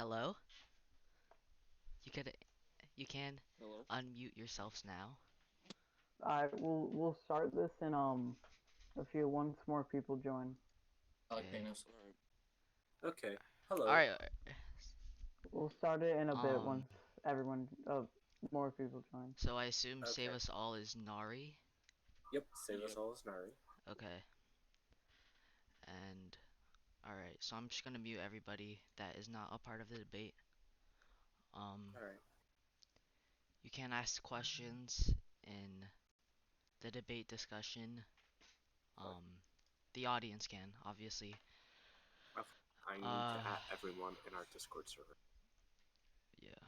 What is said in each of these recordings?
Hello? You could you can Hello? unmute yourselves now. Alright, we'll start this in a few once more people join. I like Okay. Thanos. Alright. Okay. Hello. Alright, We'll start it in a bit um once everyone more people join. so I assume Save Okay. Us All is Nari. Yep. Save us Yep. all as Nari. Okay. And alright, so I'm just gonna mute everybody that is not a part of the debate. All right. You can ask questions in the debate discussion. But The audience can, obviously. I need to Uh add everyone in our Discord server. yeah.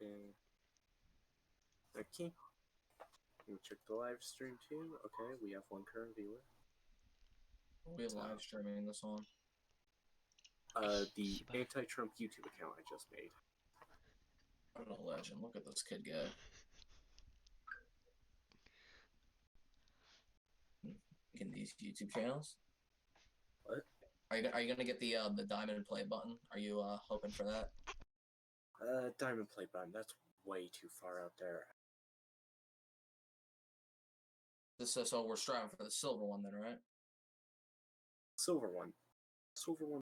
Okay. Okay. Let me check the live stream too. Okay, we have one current viewer. We're live streaming this on. The Shiba. anti-Trump YouTube account I just made. What a legend. Look at this kid go. In these YouTube channels. What? Are you gonna get the diamond play button? Are you hoping for that? Diamond play button. That's way too far out there. So we're striving for the silver one then, right? Silver one. Silver one.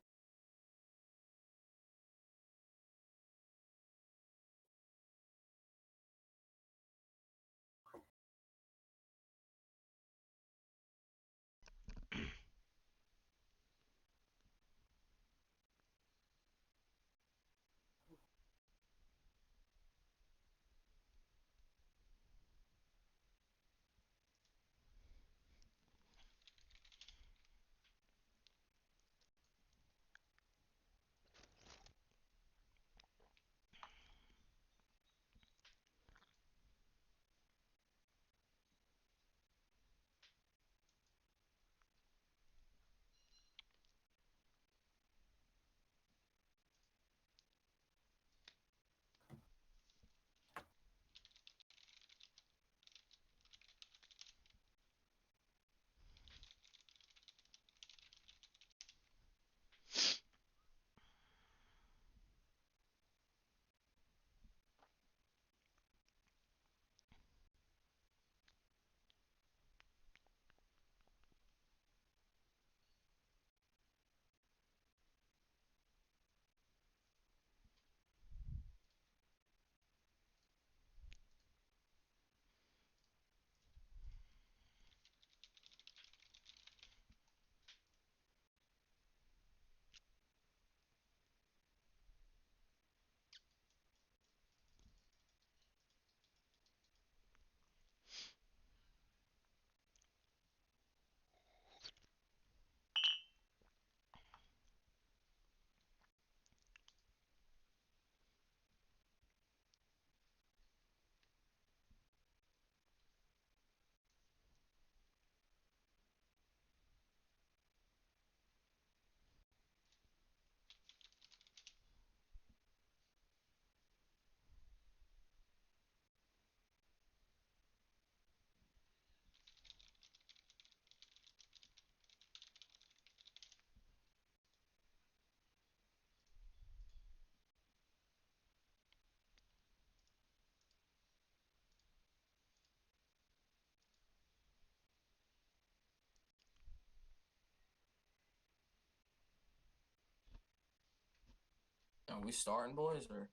Are we starting, boys, or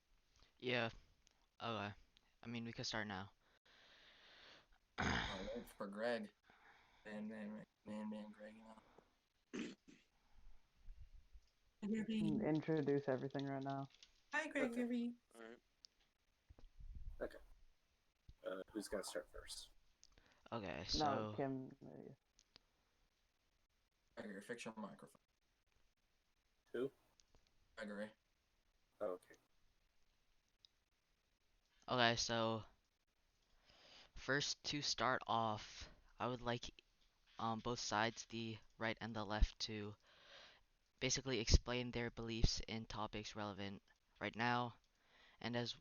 Yeah. Okay. I mean we could start now. I'll wait for Greg? Man, Greg, Introduce everything right now. Hi, Gregory. Alright. Okay. Who's gonna start first? Okay, No, so Kim. Gregory, fix your microphone. Who? Gregory. Oh, okay. okay, so first to start off, I would like both sides, the right and the left, to basically explain their beliefs in topics relevant right now, and as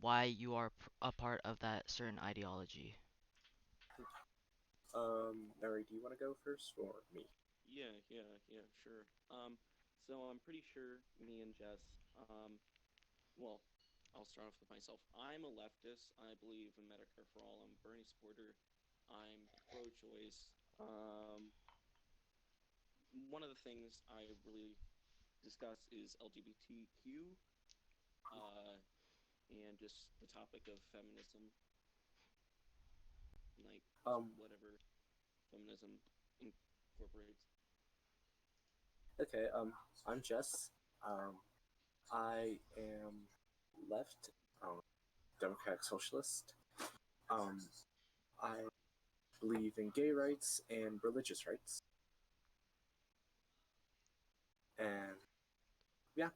why you are a part of that certain ideology. Mary, do you want to go first or me? Yeah, sure. So I'm pretty sure me and Jess, well, I'll start off with myself. I'm a leftist. I believe in Medicare for all. I'm a Bernie supporter. I'm pro-choice. One of the things I really discuss is LGBTQ, and just the topic of feminism, like whatever feminism incorporates. Okay, I'm Jess. I am left, democratic socialist. I believe in gay rights and religious rights. And yeah,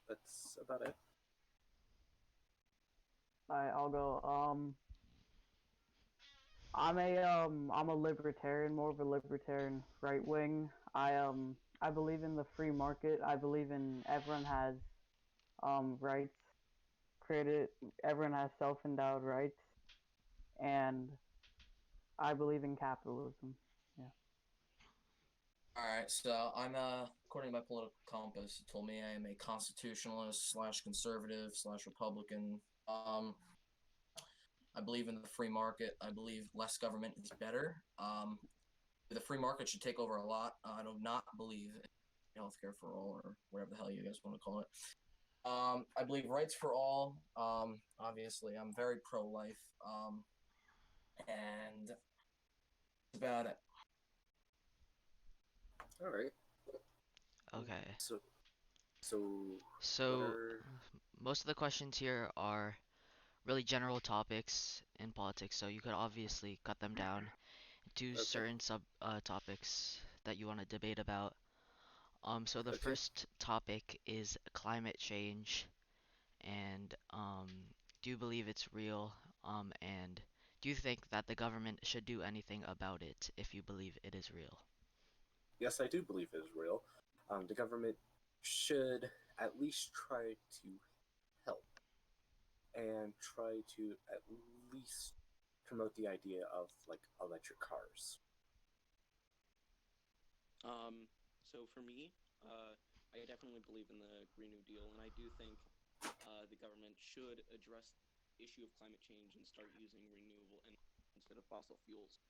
that's about it. Alright, I'll go. I'm a libertarian, more of a libertarian, right wing. I believe in the free market. I believe in everyone has rights created. Everyone has self-endowed rights, and I believe in capitalism. Yeah. Alright, so I'm according to my political compass, it told me I am a constitutionalist slash conservative slash Republican. I believe in the free market. I believe less government is better. The free market should take over a lot. I do not believe in healthcare for all, or whatever the hell you guys want to call it. I believe rights for all. Obviously, I'm very pro-life. And that's about it. All right. Okay. So what So are most of the questions here are really general topics in politics, so you could obviously cut them down to okay? certain sub topics that you want to debate about. So the Okay. first topic is climate change, and do you believe it's real? And do you think that the government should do anything about it if you believe it is real? Yes, I do believe it is real. The government should at least try to help and try to at least promote the idea of like electric cars. So for me, I definitely believe in the Green New Deal, and I do think the government should address the issue of climate change and start using renewable energy instead of fossil fuels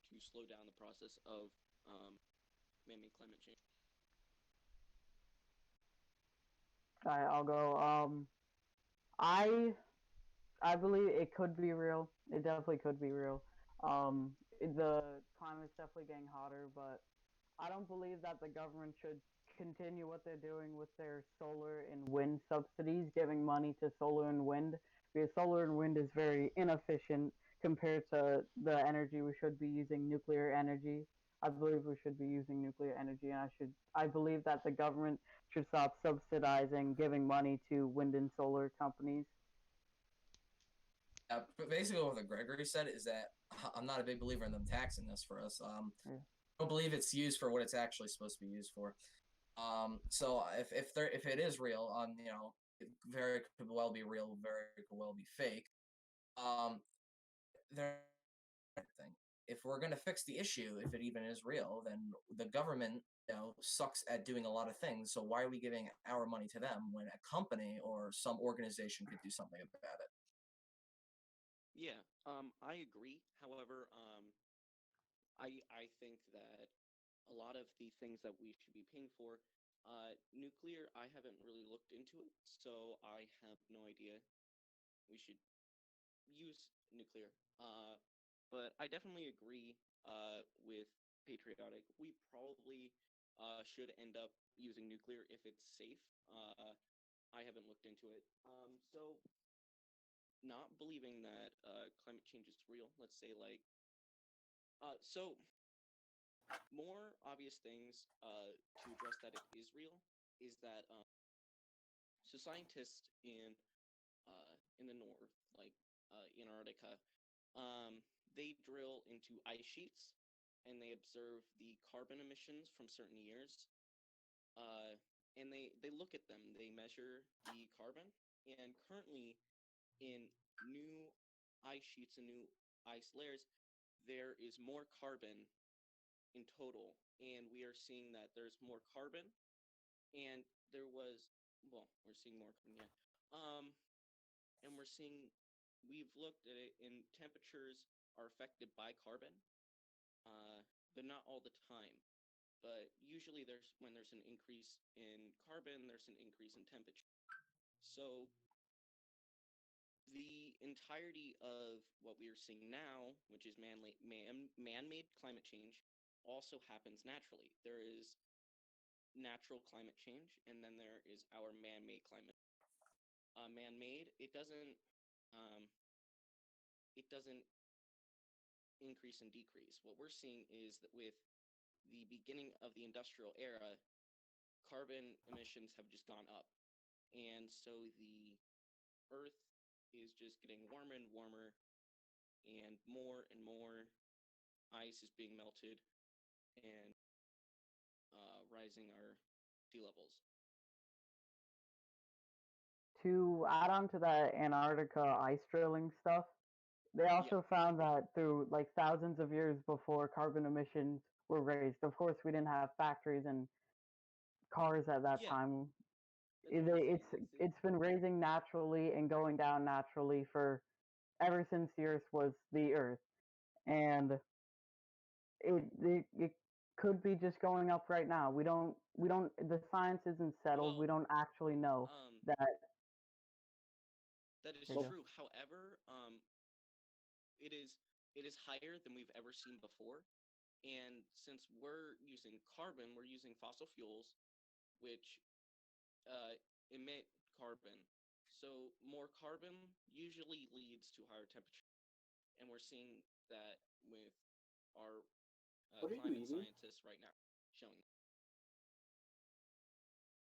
to slow down the process of man-made climate change. Alright, I'll go. I I believe it could be real. It definitely could be real. The climate's definitely getting hotter, but I don't believe that the government should continue what they're doing with their solar and wind subsidies, giving money to solar and wind, because solar and wind is very inefficient compared to the energy we should be using, nuclear energy. I believe we should be using nuclear energy, and I believe that the government should stop subsidizing, giving money to wind and solar companies. But basically, what the Gregory said is that I'm not a big believer in them taxing this for us. Yeah. I don't believe it's used for what it's actually supposed to be used for. So if it is real, it very could well be real, very could well be fake. There thing. If we're gonna fix the issue, if it even is real, then the government, sucks at doing a lot of things. So why are we giving our money to them when a company or some organization could do something about it? Yeah, I agree. However, I think that a lot of the things that we should be paying for, nuclear, I haven't really looked into it, so I have no idea. We should use nuclear. But I definitely agree with patriotic. We probably should end up using nuclear if it's safe. I haven't looked into it. So not believing that climate change is real. Let's say so more obvious things to address that it is real is that so scientists in the north, like Antarctica, they drill into ice sheets and they observe the carbon emissions from certain years. Uh, and they look at them. They measure the carbon, and currently in new ice sheets and new ice layers, there is more carbon in total, and we are seeing that there's more carbon, and there was, well, we're seeing more carbon, yeah. And we've looked at it, and temperatures are affected by carbon, but not all the time. But usually, when there's an increase in carbon, there's an increase in temperature. So the entirety of what we are seeing now, which is man-made climate change, also happens naturally. There is natural climate change, and then there is our man-made climate. Man-made, um, it doesn't increase and decrease. What we're seeing is that with the beginning of the industrial era, carbon emissions have just gone up, and so the Earth is just getting warmer and warmer, and more ice is being melted, and rising our sea levels. To add on to that Antarctica ice drilling stuff, they Yeah, also found that through like thousands of years before carbon emissions were raised, of course, we didn't have factories and cars at that yeah, time. that's what I'm saying. It's been raising naturally and going down naturally for ever since the Earth was the Earth, and it could be just going up right now. We don't the science isn't settled. We Well, don't actually know um, that. that is There you go. true. However, it is it is higher than we've ever seen before, and since we're using carbon, we're using fossil fuels, which emit carbon. So more carbon usually leads to higher temperature, and we're seeing that with our What are you climate eating? scientists right now showing.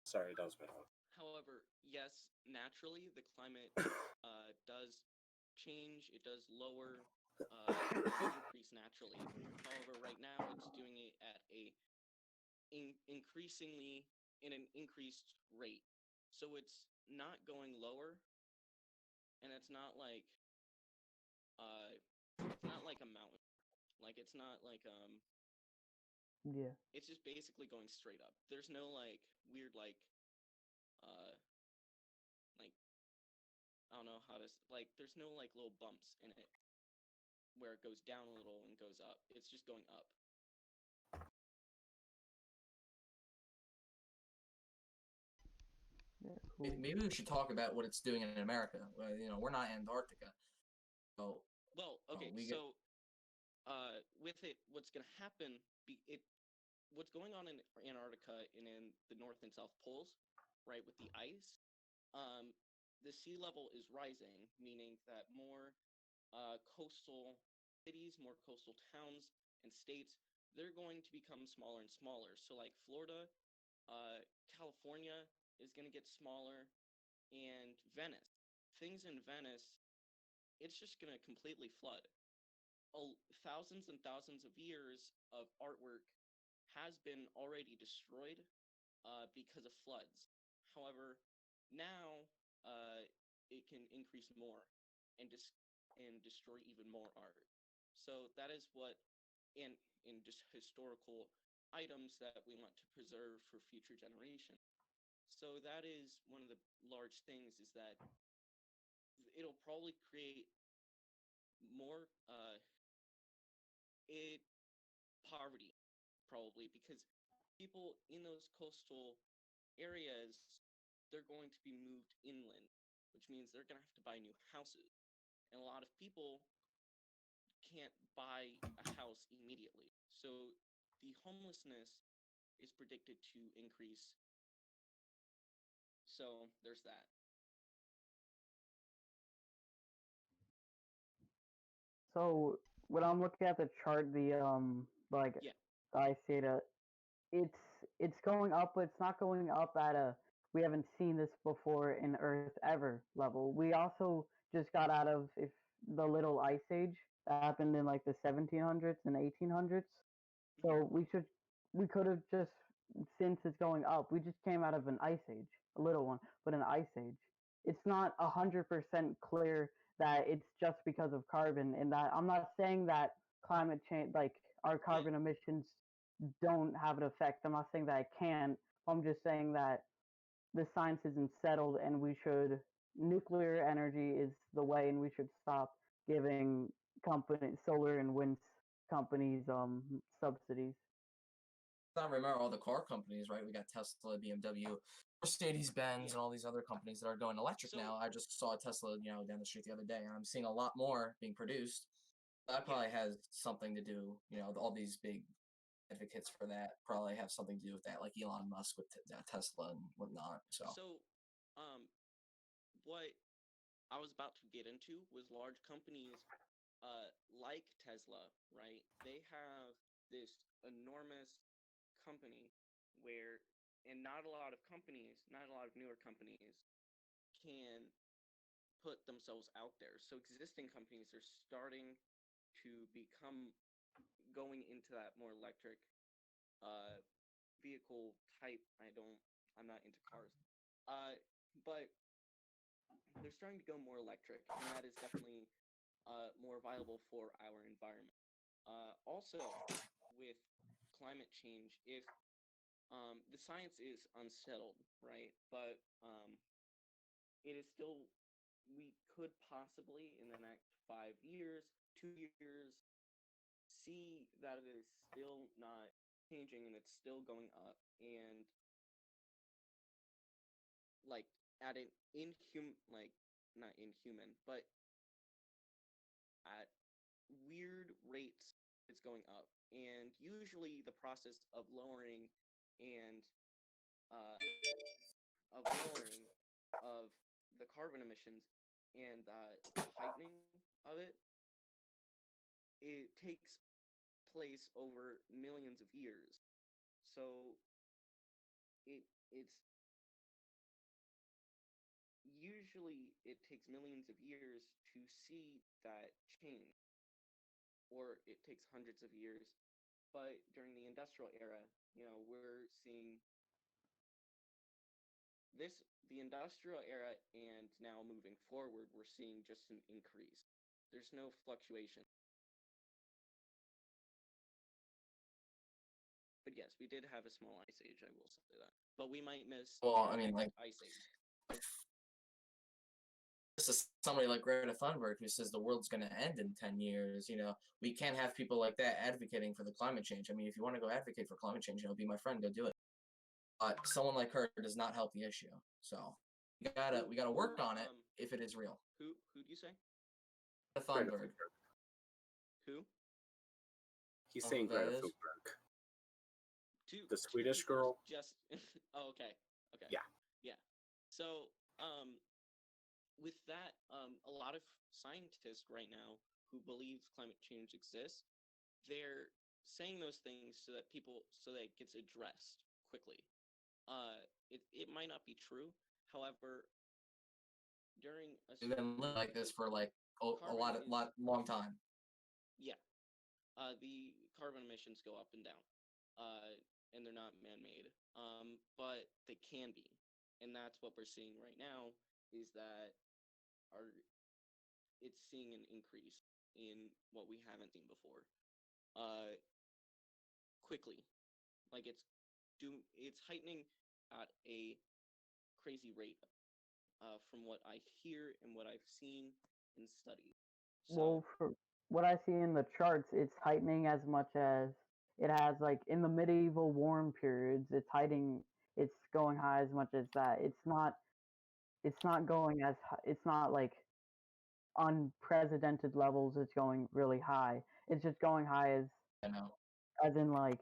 Sorry, that was my fault. However, yes, naturally the climate does change. It does lower, increase naturally. However, right now it's doing it at a increasingly in an increased rate. So it's not going lower, and uh, it's not like a mountain. Like it's not like Yeah. it's just basically going straight up. There's no like weird uh like I don't know how to like there's no like little bumps in it where it goes down a little and goes up. It's just going up. Yeah. Cool. Maybe we should talk about what it's doing in America. We're not Antarctica, so Well, okay, we get. so with it, what's gonna happen? What's going on in Antarctica and in the North and South Poles, right? With the ice, um, the sea level is rising, meaning that more coastal cities, more coastal towns and states, they're going to become smaller and smaller. So, like Florida, California is going to get smaller, and Venice. Things in Venice, it's just going to completely flood. Thousands and thousands of years of artwork has been already destroyed because of floods. However, now it can increase more and destroy even more art. So that is what in just historical items that we want to preserve for future generations. So that is one of the large things is that it'll probably create more it poverty probably because people in those coastal areas they're going to be moved inland, which means they're going to have to buy new houses. And a lot of people can't buy a house immediately. So the homelessness is predicted to increase. So there's that. So when I'm looking at the chart, like Yeah. the ice data, it's it's going up, but it's not going up at a we haven't seen this before in Earth ever level. We also just got out of if the little ice age that happened in like the 1700s and 1800s. Mhm. So we could have just, since it's going up, we just came out of an ice age, a little one, but an ice age. It's not 100% clear that it's just because of carbon. And that I'm not saying that climate change, like our Yeah. carbon emissions, don't have an effect. I'm not saying that it can't. I'm just saying that the science isn't settled, and we should nuclear energy is the way, and we should stop giving company solar and wind companies subsidies. Not remember all the car companies, right? We got Tesla, BMW, Mercedes Benz, Yeah. and all these other companies that are going electric So now. I just saw a Tesla, down the street the other day, and I'm seeing a lot more being produced. That yeah. probably has something to do, all these big advocates for that probably have something to do with that, like Elon Musk with Tesla and whatnot. So So, um, what I was about to get into was large companies, like Tesla, right? They have this enormous company where, and not a lot of companies, not a lot of newer companies can put themselves out there. So existing companies are starting to become going into that more electric uh, vehicle type. I'm not into cars, but they're starting to go more electric, and that is definitely more viable for our environment. Also, with climate change, if the science is unsettled, right? But it is still, we could possibly in the next 5 years, 2 years, see that it is still not changing and it's still going up, and like at an inhuman, like not inhuman, but at weird rates it's going up. And usually the process and uh, of lowering of the carbon emissions and the heightening of it takes place over millions of years. So it's usually it takes millions of years to see that change, or it takes hundreds of years. But during the industrial era, we're seeing this, the industrial era, and now moving forward, we're seeing just an increase. There's no fluctuation. But yes, we did have a small ice age, I will say that. But we might miss well, the I mean, next like ice age. this is somebody like Greta Thunberg who says the world's going to end in 10 years. We can't have people like that advocating for the climate change. I mean, if you want to go advocate for climate change, be my friend, go do it. But someone like her does not help the issue. So we gotta work on it if it is real. Who do you say? Greta Greta Thunberg. Thunberg. Who? He's Oh, saying that Greta is? Thunberg. Two The Swedish girl? just oh, okay. Okay. Yeah. Yeah. So, with that, a lot of scientists right now who believe climate change exists, they're saying those things so that it gets addressed quickly. It might not be true. However, during a We've been certain living like this for like a carbon is long time. yeah, the carbon emissions go up and down, and they're not man-made, but they can be, and that's what we're seeing right now. Is that our it's seeing an increase in what we haven't seen before, uh, quickly. Like it's heightening at a crazy rate, from what I hear and what I've seen in studies. So Well, for what I see in the charts, it's heightening as much as it has, like in the medieval warm periods. It's heightening. It's going high as much as that. It's not. It's not going as. It's not like unprecedented levels. It's going really high. It's just going high I know. as in like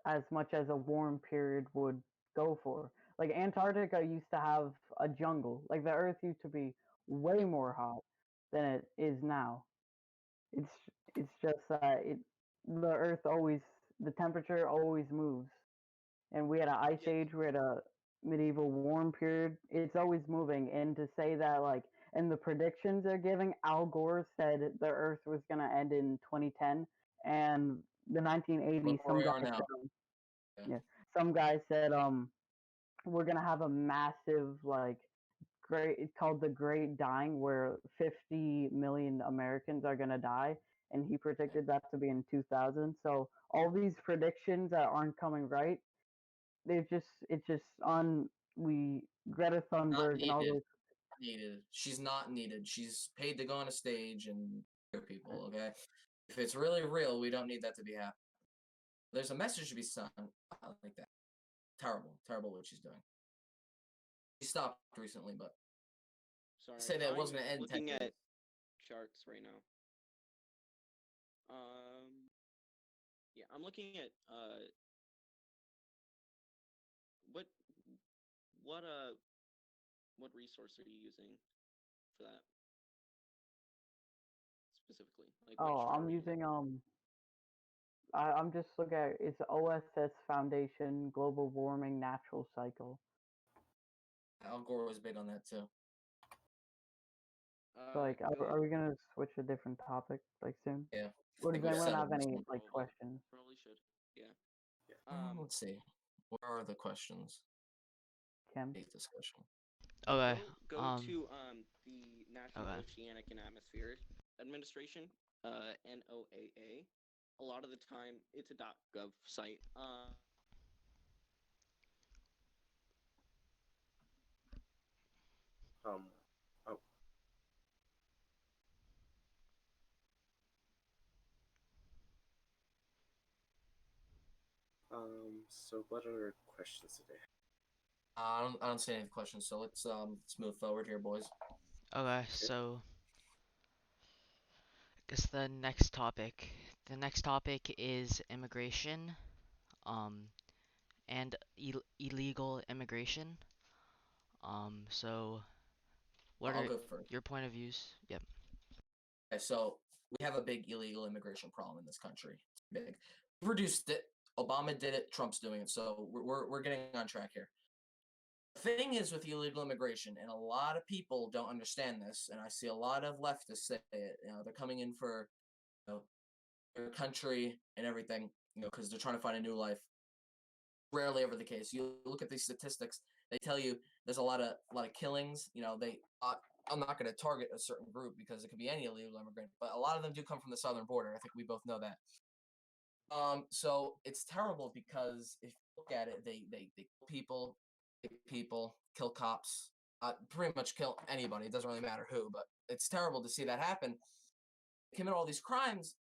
as much as a warm period would go for. Like Antarctica used to have a jungle. Like the Earth used to be way yeah, more hot than it is now. It's it's just that the Earth always, the temperature always moves, and we had an ice yeah, age, we had a medieval warm period. It's always moving, and to say that like and the predictions they're giving, Al Gore said the Earth was going to end in 2010, and the 1980s, Look where we are now. yeah, some guy said we're gonna have a massive like great it's called the Great Dying where 50 million Americans are gonna die, and he predicted that to be in 2000. So all these predictions that aren't coming right, it's just on we Greta Not Thunberg and all needed. those. Needed. She's not needed. She's paid to go on a stage and hear people. Okay, if it's really real, we don't need that to be happening. There's a message to be sent like that. Terrible, terrible what she's doing. She stopped recently, but Sorry, say that it I'm wasn't gonna end looking technically. at charts right now. Yeah, I'm looking at what what uh what resource are you using for that specifically? Like what Oh, chart I'm are you using I'm just looking at it's OSS Foundation Global Warming Natural Cycle. Al Gore was big on that too. So like, go are we gonna switch a different topic like soon? Yeah. Or does think we anyone settled have this any one. like questions? Probably should. Yeah. Let's see. Where are the questions? Kim? Hate discussion. Okay. Go to the National Okay. Oceanic and Atmospheric Administration, NOAA. A lot of the time, it's a .gov site. Oh. So what other questions today? I don't see any questions, so let's move forward here, boys. Okay, so I guess the next topic. The next topic is immigration, and illegal immigration. So what I'll are go first. your point of views? Yep. Okay, so we have a big illegal immigration problem in this country. It's big. We reduced it. Obama did it. Trump's doing it. So we're getting on track here. The thing is with illegal immigration, and a lot of people don't understand this, and I see a lot of leftists say it. You know, they're coming in for their country and everything, because they're trying to find a new life. Rarely ever the case. You look at these statistics; they tell you there's a lot of killings. I'm not going to target a certain group because it could be any illegal immigrant, but a lot of them do come from the southern border. I think we both know that. So it's terrible because if you look at it, they kill people, kill cops, pretty much kill anybody. It doesn't really matter who, but it's terrible to see that happen. They commit all these crimes.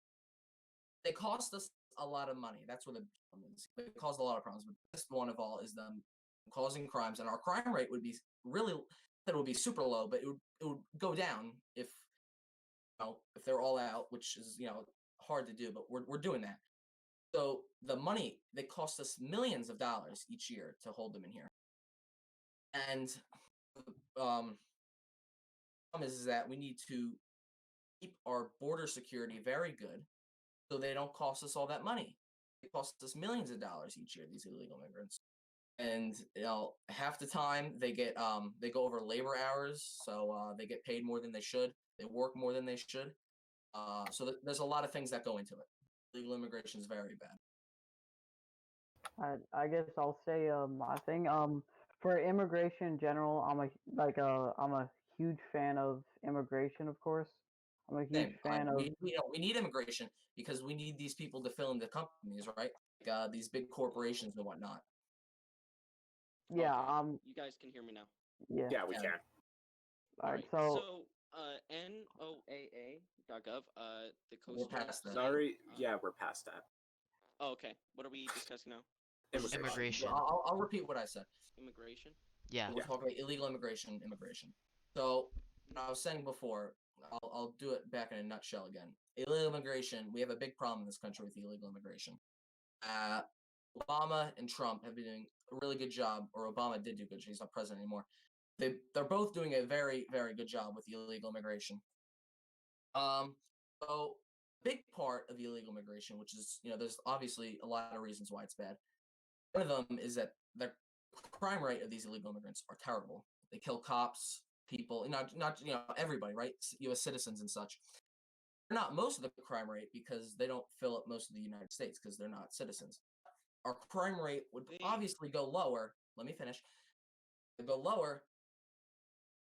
They cost us a lot of money. That's where the problem is. They caused a lot of problems, but the best one of all is them causing crimes, and our crime rate would be really that would be super low, but it would go down if if they're all out, which is hard to do, but we're doing that. So the money they cost us millions of dollars each year to hold them in here, and problem is that we need to keep our border security very good, so they don't cost us all that money. It costs us millions of dollars each year. These illegal immigrants, and half the time they go over labor hours, so they get paid more than they should. They work more than they should. So there's a lot of things that go into it. Illegal immigration is very bad. I guess I'll say my thing. For immigration in general, I'm a huge fan of immigration, of course. I'm a huge Same. fan of We need immigration because we need these people to fill in the companies, right? Like, these big corporations and whatnot. yeah. Okay. You guys can hear me now. Yeah. Yeah, we Yeah. can. All right. So NOAA.gov, the We're coastal. past that. Sorry. Yeah, we're past that. Oh, okay. What are we discussing now? Immigration. I'll repeat what I said. Immigration. Yeah. We're talking about illegal immigration. So I was saying before, I'll do it back in a nutshell again. Illegal immigration. We have a big problem in this country with illegal immigration. Obama and Trump have been doing a really good job, or Obama did do good. He's not president anymore. They're both doing a very, very good job with illegal immigration. So big part of the illegal immigration, which is there's obviously a lot of reasons why it's bad. One of them is that the crime rate of these illegal immigrants are terrible. They kill cops, people, not everybody, right? U.S. citizens and such. They're not most of the crime rate because they don't fill up most of the United States because they're not citizens. Our crime rate would obviously go lower. Let me finish. It'd go lower,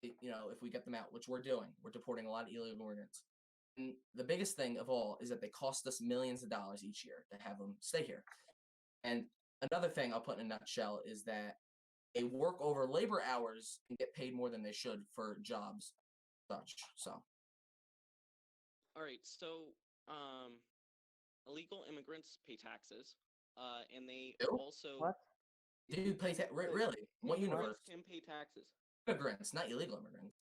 if we get them out, which we're doing. We're deporting a lot of illegal immigrants. And the biggest thing of all is that they cost us millions of dollars each year to have them stay here. And another thing I'll put in a nutshell is that they work over labor hours and get paid more than they should for jobs, such. So. All right. So, illegal immigrants pay taxes, and they Ew. also What? Do pay really? What universe? Can pay taxes. Immigrants, not illegal immigrants.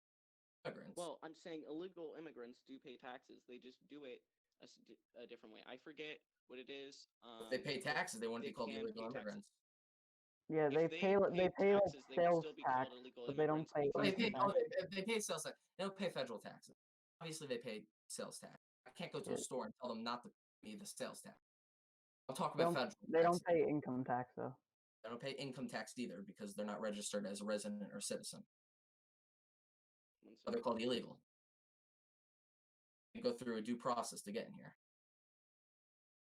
Immigrants. Well, I'm saying illegal immigrants do pay taxes. They just do it a different way. I forget what it is. If they pay taxes, they wouldn't be called can illegal pay taxes. immigrants. Yeah, If they pay paid like taxes, they would sales still be tax, called illegal but they don't immigrants pay because They income pay, tax. they pay sales tax. They don't pay federal taxes. Obviously, they pay sales tax. I can't go to a Yeah. store and tell them not to pay the sales tax. I'll talk They about don't, federal they taxes. don't pay income tax though. They don't pay income tax either because they're not registered as a resident or citizen. So they're called illegal. You go through a due process to get in here.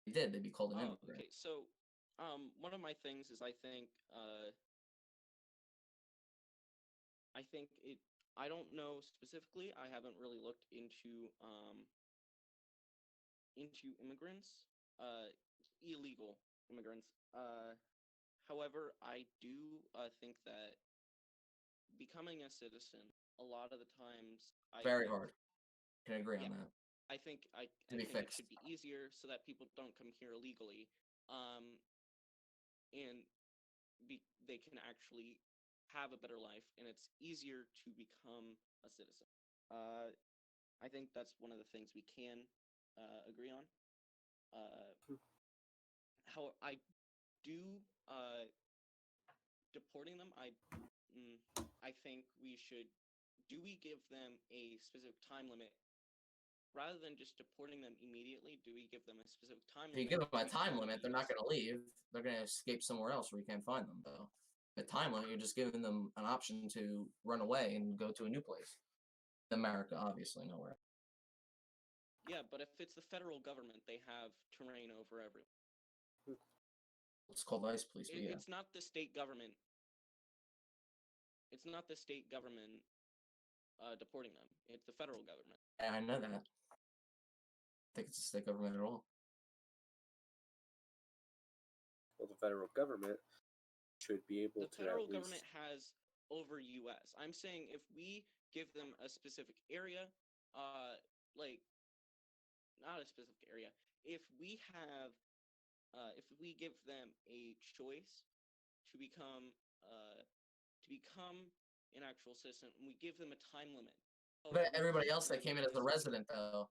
If they did, they'd be called an immigrant. Okay, so one of my things is I think I don't know specifically. I haven't really looked into immigrants, illegal immigrants. However, I do think that becoming a citizen a lot of the times Very hard. Can agree on that. I think it fixed. should be easier so that people don't come here illegally, and they can actually have a better life, and it's easier to become a citizen. I think that's one of the things we can agree on. How I do deporting them, I think we should. Do we give them a specific time limit rather than just deporting them immediately? Do we give them a specific time If you limit? give them a time limit, they're not going to leave. They're going to escape somewhere else where you can't find them, though. The time limit, you're just giving them an option to run away and go to a new place. America, obviously, nowhere. Yeah, but if it's the federal government, they have terrain over everyone. It's called ICE police, but yeah. It's not the state government. It's not the state government deporting them. It's the federal government. Yeah, I know that. I don't think it's the state government at all. Well, the federal government should be able to. The federal government has over U.S. I'm saying if we give them a specific area, like not a specific area, if we give them a choice to become an actual citizen, and we give them a time limit. But everybody else that came in as a resident, though,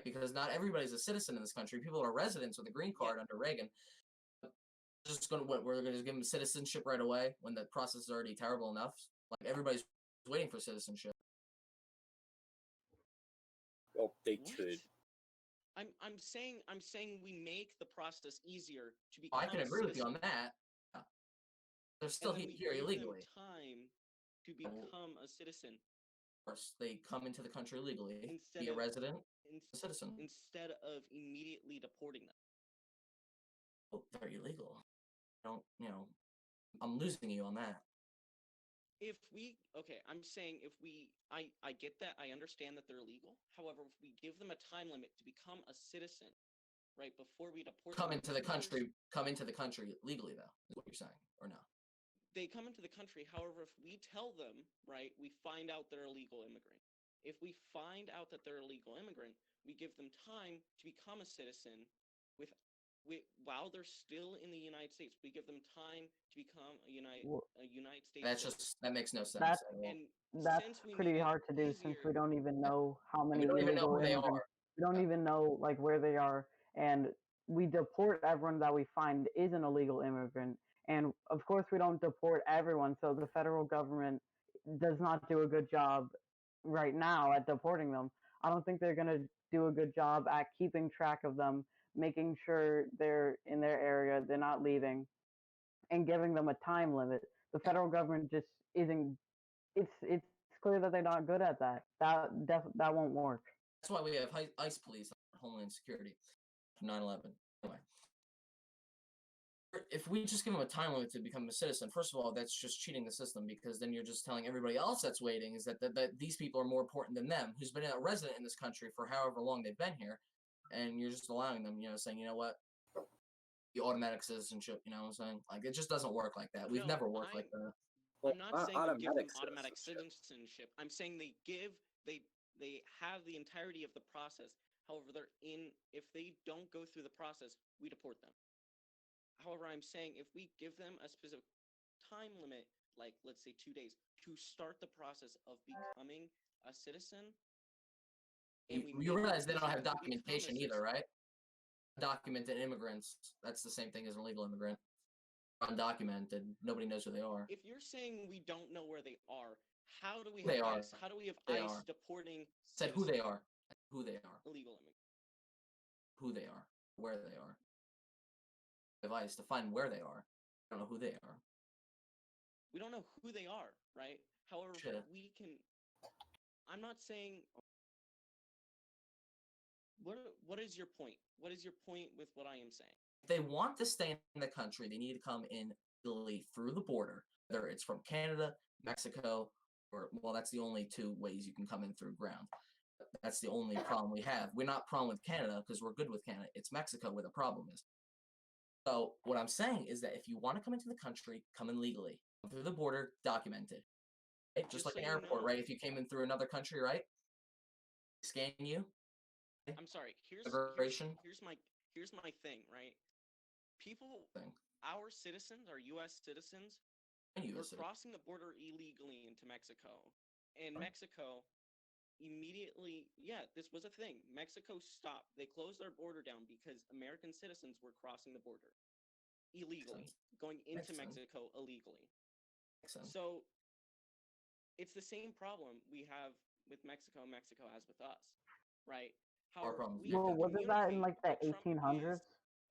because not everybody's a citizen in this country. People are residents with a green card under Reagan. We're gonna give them citizenship right away when the process is already terrible enough. Like everybody's waiting for citizenship. Well, they could. I'm saying we make the process easier to become. I can agree with you on that. They're still here illegally. Time to become a citizen. Of course, they come into the country legally, be a resident, a citizen. Instead of immediately deporting them. Oh, they're illegal. I'm losing you on that. I'm saying I get that, I understand that they're illegal. However, if we give them a time limit to become a citizen, right, before we deport them. Come into the country legally, though, is what you're saying, or no? They come into the country, however, if we tell them, right, we find out they're a legal immigrant. If we find out that they're a legal immigrant, we give them time to become a citizen while they're still in the United States. We give them time to become a United States. That makes no sense. That's pretty hard to do since we don't even know how many illegal even know who they are. We don't even know like where they are, and we deport everyone that we find is an illegal immigrant. And of course, we don't deport everyone, so the federal government does not do a good job right now at deporting them. I don't think they're going to do a good job at keeping track of them, making sure they're in their area, they're not leaving, and giving them a time limit. The federal government just isn't. It's clear that they're not good at that. That won't work. That's why we have ICE police, Homeland Security, 9/11. Anyway, if we just give them a time limit to become a citizen, first of all, that's just cheating the system, because then you're just telling everybody else that's waiting is that these people are more important than them, who's been a resident in this country for however long they've been here, and you're just allowing them, saying, you know what, the automatic citizenship, you know what I'm saying? Like, it just doesn't work like that. We've No, never worked like that. I'm not saying you give them automatic citizenship. citizenship. I'm saying they have the entirety of the process. However, if they don't go through the process, we deport them. However, I'm saying if we give them a specific time limit, like let's say 2 days, to start the process of becoming a citizen, and You realize they don't have decision to become a documentation either, citizen. right? Undocumented immigrants, that's the same thing as an illegal immigrant. Undocumented, nobody knows who they are. If you're saying we don't know where they are, how do we They have are. ICE? How do we have They ICE are. deporting Said who they citizens, are. Who they are. illegal immigrants? Who they are. Where they are. Device to find where they are. I don't know who they are. We don't know who they are, right? However, Shit. we can. I'm not saying. What is your point? What is your point with what I am saying? If they want to stay in the country, they need to come in illegally through the border, whether it's from Canada, Mexico, or, well, that's the only two ways you can come in through ground. That's the only problem we have. We're not problem with Canada because we're good with Canada. It's Mexico where the problem is. So what I'm saying is that if you want to come into the country, come in legally. Come through the border, documented. Right? Just like so an you airport, know- right? If you came in through another country, right? Scan you. I'm sorry. Immigration. Here's my thing, right? People, Thing. our citizens, our U.S. citizens, And were US citizen. crossing the border illegally into Mexico, and Huh? Mexico immediately, this was a thing. Mexico stopped. They closed their border down because American citizens were crossing the border illegally, going into Makes sense. Mexico illegally. Makes sense. So it's the same problem we have with Mexico has with us, right? Our problem is we have to Well, wasn't that in like the communicate, but Trump 1800s? is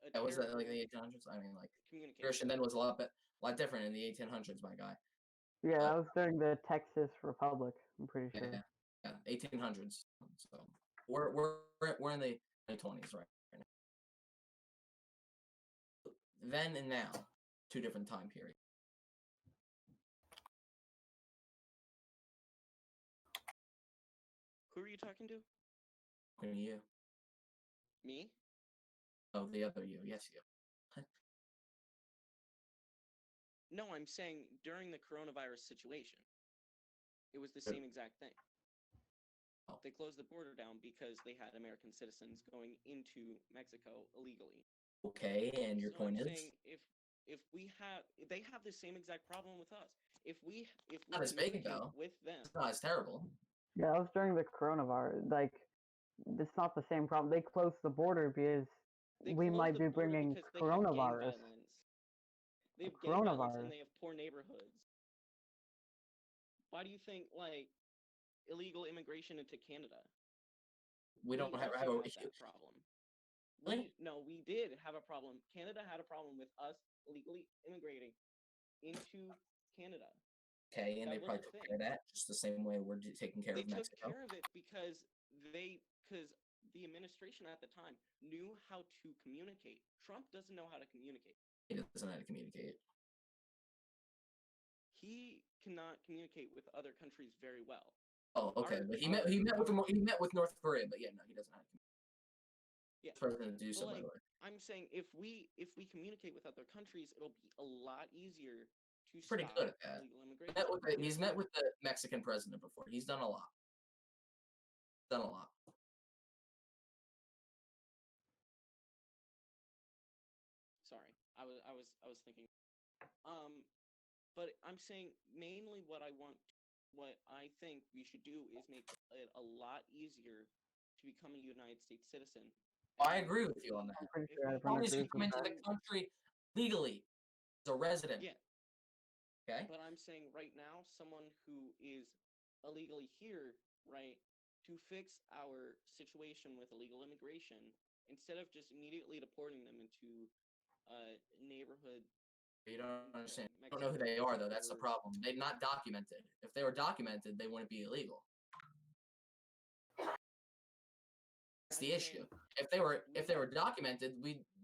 a Yeah, was that like the terrible 1800s? I mean, like, communicator. Christian then was a lot different in the 1800s, my guy. Yeah, that was during the Texas Republic. I'm pretty sure. Yeah, 1800s. So we're in the 2020s right now. Then and now, two different time periods. Who are you talking to? Talking to you. Me? Oh, the other you. Yes, you. No, I'm saying during the coronavirus situation, it was the Good. same exact thing. Oh. They closed the border down because they had American citizens going into Mexico illegally. Okay, and your So point I'm is? saying if they have the same exact problem with us. If we Not as big, communicate though. with them, It's not as terrible. Yeah, that was during the coronavirus. Like, it's not the same problem. They closed the border because they we close might the be border bringing because they have gang coronavirus. violence. They have gang violence Coronavirus. and they have poor neighborhoods. Why do you think like illegal immigration into Canada? We don't have also a had that problem. Really? We did have a problem. Canada had a problem with us illegally immigrating into Canada. Okay, and That they was probably a took thing. care of that just the same way we're taking care They of took Mexico. care of it because the administration at the time knew how to communicate. Trump doesn't know how to communicate. He doesn't know how to communicate. He cannot communicate with other countries very well. Oh, okay, Our- but he our- met with North Korea, but yeah, no, he doesn't know how to communicate. Yeah, President to do so, but, by the like, way. I'm saying if we communicate with other countries, it'll be a lot easier to Pretty stop good at that. illegal immigration. He's met with the Mexican president before. He's done a lot. Done a lot. Sorry, I was thinking. But I'm saying mainly what I think we should do is make it a lot easier to become a United States citizen. I And agree with you on that. I'm pretty if sure we everyone As long as you agrees come with into that. the country legally as a resident. Yeah. Okay. But I'm saying right now, someone who is illegally here, right, to fix our situation with illegal immigration, instead of just immediately deporting them into a neighborhood You don't understand. I don't know who they Mexico are though. That's the or problem. They're not documented. If they were documented, they wouldn't be illegal. That's the I'm issue. saying If they were documented,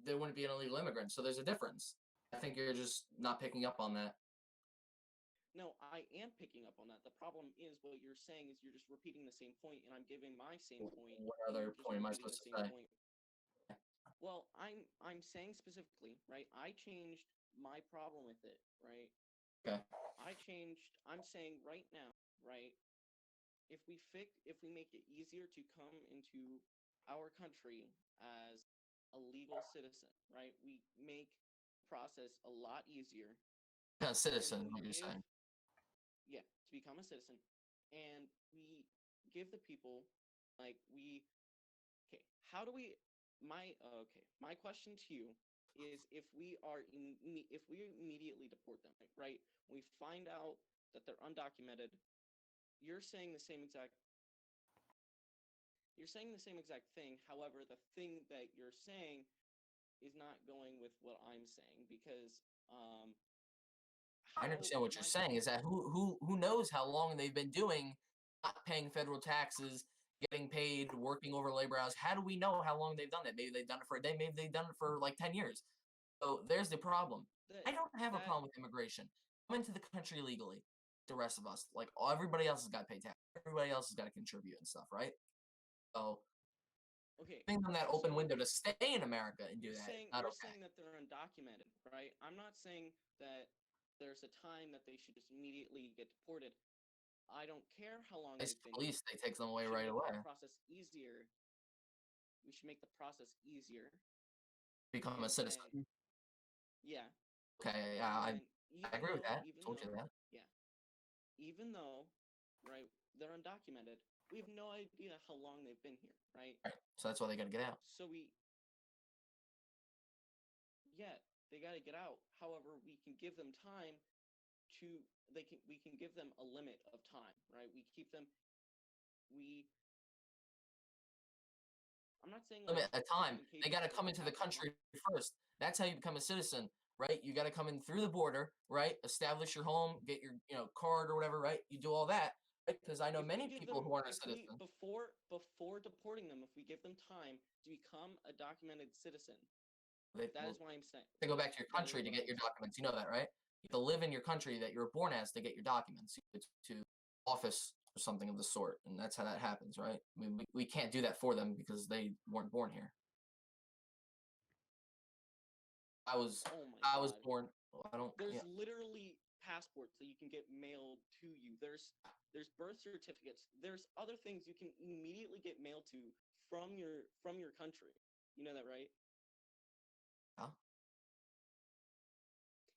there wouldn't be an illegal immigrant. So there's a difference. I think you're just not picking up on that. no, I am picking up on that. The problem is what you're saying is you're just repeating the same point, and I'm giving my same point. What and other you're just point am I repeating supposed the to same say? point. Well, I'm saying specifically, right? I changed my problem with it, right? Okay. I'm saying right now, right? If we make it easier to come into our country as a legal citizen, right? We make the process a lot easier. Kind of And citizen, we what you're give, saying. yeah, to become a citizen. And we give the people, like, okay, how do we, my question to you is if we immediately deport them, right? We find out that they're undocumented. You're saying the same exact thing. However, the thing that you're saying is not going with what I'm saying because I understand what you're saying. Is that who knows how long they've been doing, not paying federal taxes, getting paid, working over labor hours. How do we know how long they've done it? Maybe they've done it for a day. Maybe they've done it for like 10 years. So there's the problem. I don't have a problem with immigration. Come into the country legally. The rest of us, like everybody else, has got to pay tax. Everybody else has got to contribute and stuff, right? So Okay, giving them that open so window to stay in America and do that, not you're okay. saying that they're undocumented, right? I'm not saying that there's a time that they should just immediately get deported. I don't care how long It's they've been police, here. they take them away We should right make away. the process easier. We should make the process easier. Become a And citizen. then, yeah. Okay, yeah, I And agree with that. even Told you though, that. yeah, even though, right, they're undocumented, we have no idea how long they've been here, right? Right. So that's why they got to get out. So yeah, they got to get out. However, we can give them time we can give them a limit of time, right? I'm not saying Limit like a time. in They cases got to where come they into the have that country first. That's how you become a citizen, right? You got to come in through the border, right? Establish your home, get your card or whatever, right? You do all that, right? Because I know if we many give people them who aren't a if we citizen. before deporting them, if we give them time to become a documented citizen, that is what I'm saying. They go back to your That is country to what get I'm your saying. documents. You know that, right? You have to live in your country that you were born as to get your documents to office or something of the sort, and that's how that happens, right? I mean, we can't do that for them because they weren't born here. I was Oh my I was God. born. I don't. There's Yeah. literally passports that you can get mailed to you. There's birth certificates. There's other things you can immediately get mailed to from your country. You know that, right? Huh?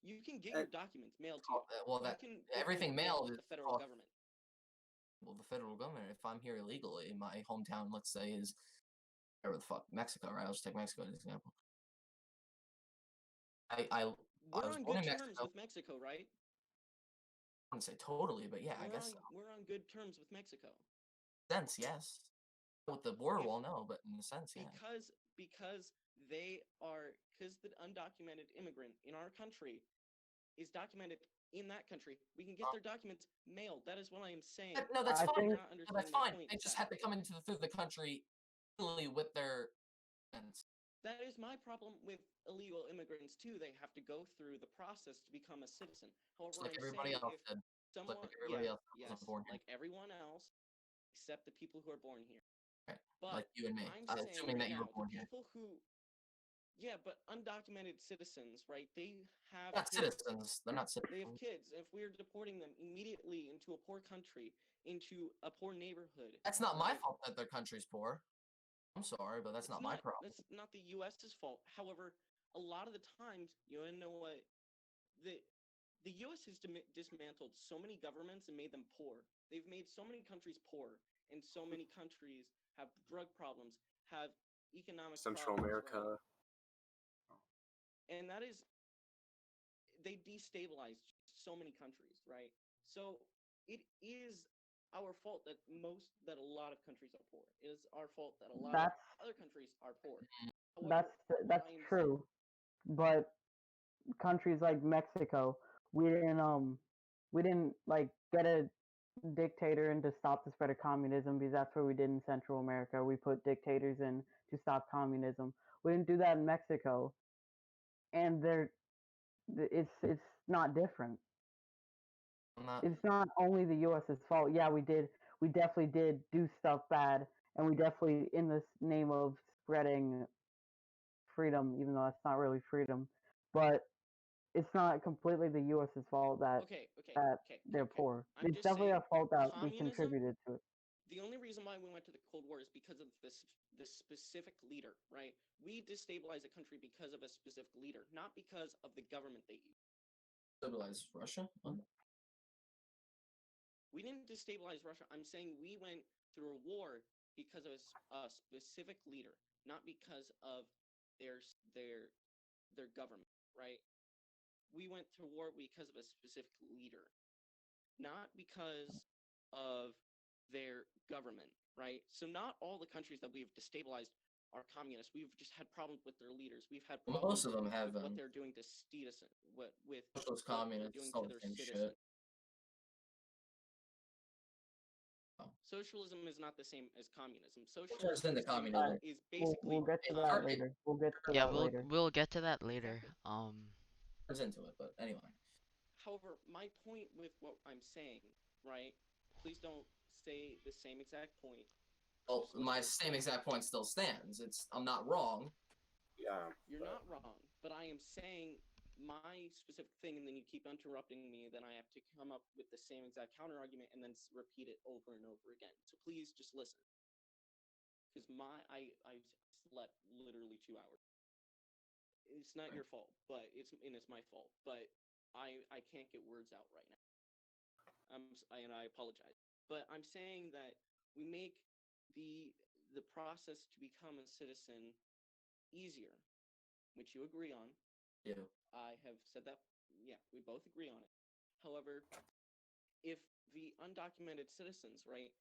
You can get your documents mailed to you. Well, You that can get everything them mailed is with the federal government. Well, the federal government. If I'm here illegally, my hometown, let's say, is wherever the fuck, Mexico, right? I'll just take Mexico as an example. I We're was on born good in terms Mexico. with Mexico, right? I wouldn't say totally, but yeah, I guess so. We're on good terms with Mexico. Sense, yes. With the border If- wall, no, but in a sense, yeah. Because the undocumented immigrant in our country is documented in that country. We can get their documents mailed. That is what I am saying. No, that's I fine. think- No, that's fine. They just have to come into through the country legally with their. That is my problem with illegal immigrants too. They have to go through the process to become a citizen. However, Like I'm everybody saying else if did. someone, Like everybody else yes, wasn't born here. like everyone else, except the people who are born here. Right. But Like you and me. I'm saying Assuming that you were now, born the here. people who, yeah, but undocumented citizens, right? They have Not kids. citizens. They're not They have citizens. kids. If we're deporting them immediately into a poor country, into a poor neighborhood, That's not my right? fault that their country's poor. I'm sorry, but that's not my problem. That's not the U.S.'s fault. However, a lot of the times, you want to know what the U.S. has dismantled so many governments and made them poor. They've made so many countries poor, and so many countries have drug problems, have economic Central problems, America. right? And that is, they destabilized so many countries, right? So it is our fault that a lot of countries are poor. It is our fault that a lot of other countries are poor. However, That's what I am true, but countries like Mexico we didn't like get a dictator in to stop the spread of communism because that's what we did in Central America. We put dictators in to stop communism. We didn't do that in Mexico, and it's not different. I'm not. It's not only the U.S.'s fault. Yeah, we definitely did do stuff bad, and we definitely, in this name of spreading freedom, even though that's not really freedom, but it's not completely the U.S.'s fault that Okay, okay, that okay, they're okay. poor. I'm It's just definitely saying, our fault that we communism. contributed to it. The only reason why we went to the Cold War is because of this specific leader, right? We destabilized a country because of a specific leader, not because of the government they use. Stabilize Russia? What? We didn't destabilize Russia. I'm saying we went through a war because of a specific leader, not because of their their government, right? We went to war because of a specific leader, not because of their government, right? So not all the countries that we've destabilized are communist. We've just had problems with their leaders. We've had Well, problems most of them have with what they're doing to citizens, with socialist what they're communists, doing all to the their same citizens. shit. Oh. Socialism is not the same as communism. turns Socialism into communism? is We'll basically get to It that tur- later. We'll get to Yeah, that we'll later. we'll get to that later. Exactly. Turns into it, but anyway. However, my point with what I'm saying, right? Please don't say the same exact point. Well, Just my listen. same exact point still stands. I'm not wrong. Yeah. You're not wrong, but I am saying my specific thing, and then you keep interrupting me. Then I have to come up with the same exact counter argument and then repeat it over and over again. So please just listen, because I slept literally 2 hours. It's not your fault, but it's my fault. But I can't get words out right now. And I apologize. But I'm saying that we make the process to become a citizen easier, which you agree on. Yeah. I have said that. Yeah, we both agree on it. However, if the undocumented citizens, right,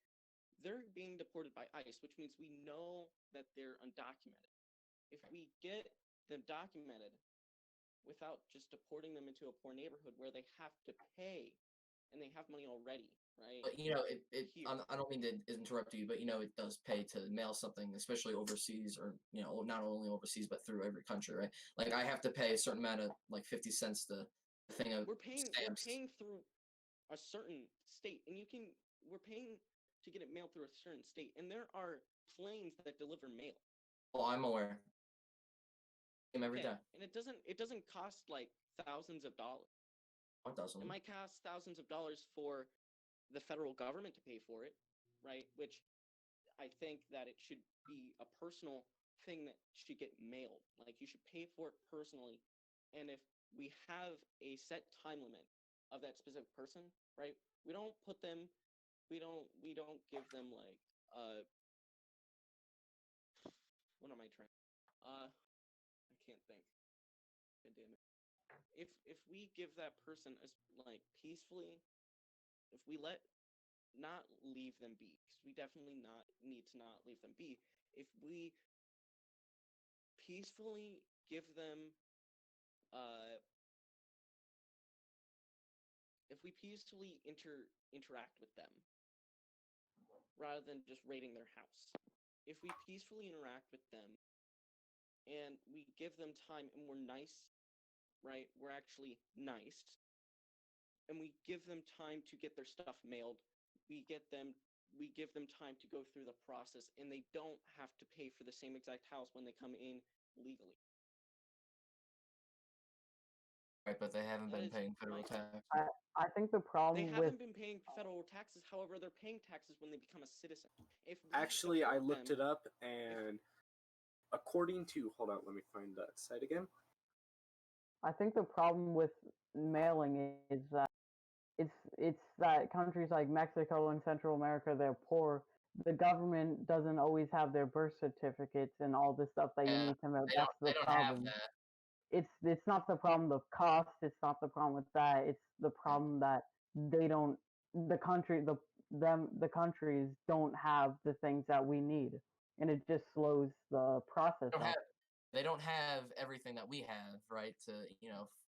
they're being deported by ICE, which means we know that they're undocumented. If we get them documented without just deporting them into a poor neighborhood where they have to pay and they have money already, right? But Here. I don't mean to interrupt you, but it does pay to mail something, especially overseas, or not only overseas but through every country, right? Like I have to pay a certain amount of like 50 cents to the thing of We're paying stamps. through a certain state, and we're paying to get it mailed through a certain state, and there are planes that deliver mail. Well, I'm aware. Every Okay, day. and it doesn't cost like thousands of dollars. It doesn't. It might cost thousands of dollars for the federal government to pay for it, right? Which I think that it should be a personal thing that should get mailed. Like you should pay for it personally. And if we have a set time limit of that specific person, right? We don't give them like what am I trying? I can't think. God damn it. If we give that person as like peacefully, if we not leave them be, because we definitely not need to not leave them be. If we peacefully give them, if we peacefully interact with them, rather than just raiding their house, if we peacefully interact with them, and we give them time, and we're nice, right? We're actually nice, and we give them time to get their stuff mailed. We give them time to go through the process, and they don't have to pay for the same exact house when they come in legally. Right, but they haven't That been is paying federal my- tax. I think the They problem with haven't been paying federal taxes. However, they're paying taxes when they become a citizen. If we Actually, I deport looked them, it up, and according to hold on, let me find that site again. I think the problem with mailing is that it's that countries like Mexico and Central America, they're poor. The government doesn't always have their birth certificates and all the stuff that you Yeah, need to mail. They That's don't. the They don't have problem. that. It's not the problem of cost. It's not the problem with that. It's the problem that they don't. The countries don't have the things that we need, and it just slows the process They don't up. have. They don't have everything that we have, right? To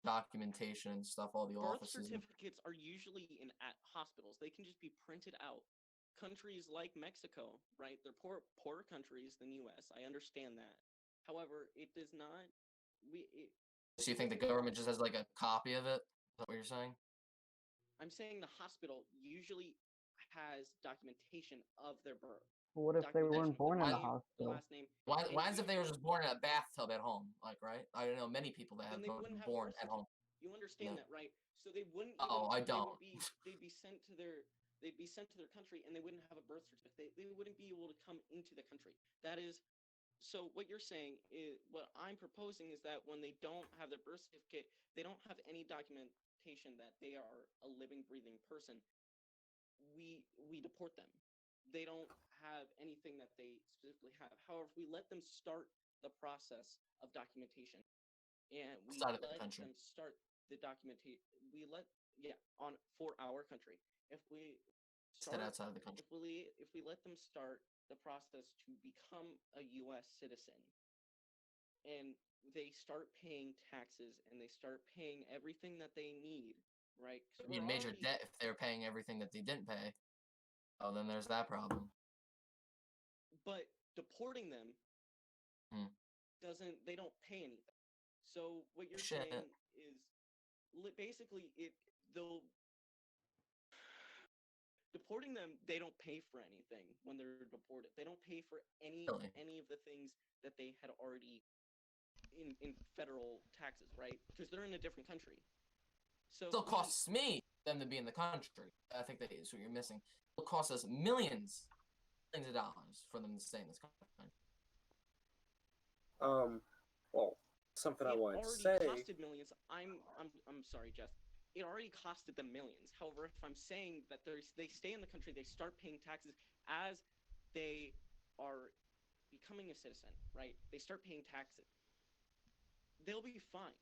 documentation and stuff, all the Birth offices. certificates are usually in at hospitals. They can just be printed out. Countries like Mexico, right? They're poorer countries than U.S. I understand that. However, it does not. So you think the government just has like a copy of it? Is that what you're saying? I'm saying the hospital usually has documentation of their birth. What if they weren't born in a hospital? Last name. Why is if they were just born in a bathtub at home? Like, right? I don't know many people that Then have they been wouldn't have born birth at home. You understand No. that, right? So they wouldn't. Oh, I don't. They'd be sent to their. They'd be sent to their country, and they wouldn't have a birth certificate. They wouldn't be able to come into the country. That is. So what you're saying is what I'm proposing is that when they don't have their birth certificate, they don't have any documentation that they are a living, breathing person. We deport them. They don't have anything that they specifically have. However, we let them start the process of documentation, and we Outside of the let country. them start the documentation. On for our country. If we Instead start, outside of the country. if we let them start the process to become a U.S. citizen, and they start paying taxes and they start paying everything that they need, right? It'd be in major debt if they're paying everything that they didn't pay. Oh, then there's that problem. But deporting them doesn't. They don't pay anything. So what you're saying is basically they'll deporting them. They don't pay for anything when they're deported. They don't pay for any of the things that they had already in federal taxes, right? Because they're in a different country. So it still costs me them to be in the country. I think that is what you're missing. It costs us millions of dollars for them to stay in this country. Well, something I wanted to say. It already costed millions. I'm sorry, Jeff. It already costed them millions. However, if I'm saying that they stay in the country, they start paying taxes as they are becoming a citizen, right? They start paying taxes. They'll be fine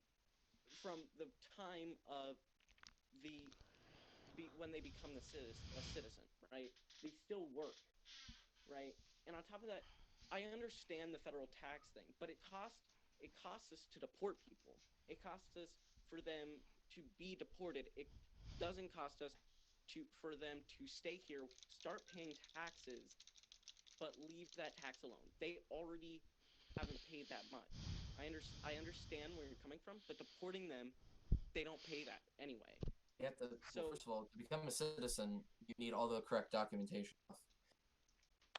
from the time of when they become a citizen, right? They still work, right? And on top of that, I understand the federal tax thing, but it costs us to deport people. It costs us for them to be deported. It doesn't cost us for them to stay here, start paying taxes, but leave that tax alone. They already haven't paid that much. I understand where you're coming from, but deporting them, they don't pay that anyway. You have to. Well, first of all, to become a citizen, you need all the correct documentation.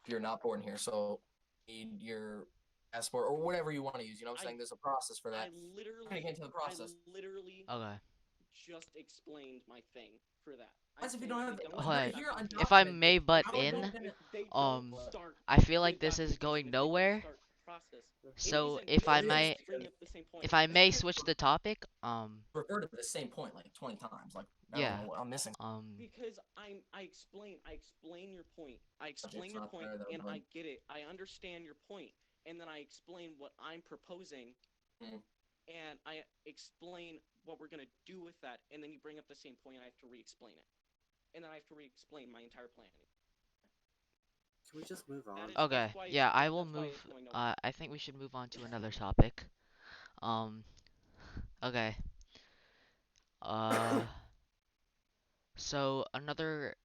If you're not born here, so you need your passport or whatever you want to use. You know what I'm saying? There's a process for that. I literally get into the process. Just explained my thing for that. If you don't have if I may butt in, I feel like this is going nowhere. So if I may switch the topic, refer to the same point like 20 times, like I yeah, don't know what I'm missing. Because I explain your point. And I get it. I understand your point, and then I explain what I'm proposing, and I explain what we're gonna do with that, and then you bring up the same point, and I have to re-explain it, and then I have to re-explain my entire plan. Can we just move on? Okay, yeah, I will move. I think we should move on to another topic. Okay. So another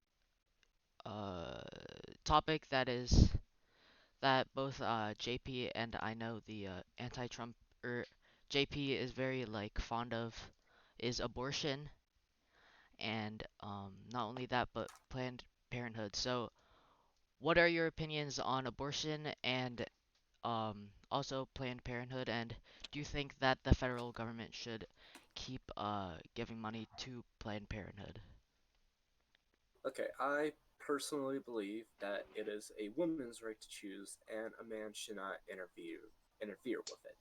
topic that both JP and I know the anti-Trump JP is very like fond of is abortion, and not only that but Planned Parenthood. So what are your opinions on abortion and also Planned Parenthood, and do you think that the federal government should keep giving money to Planned Parenthood? Okay, I personally believe that it is a woman's right to choose, and a man should not interfere with it.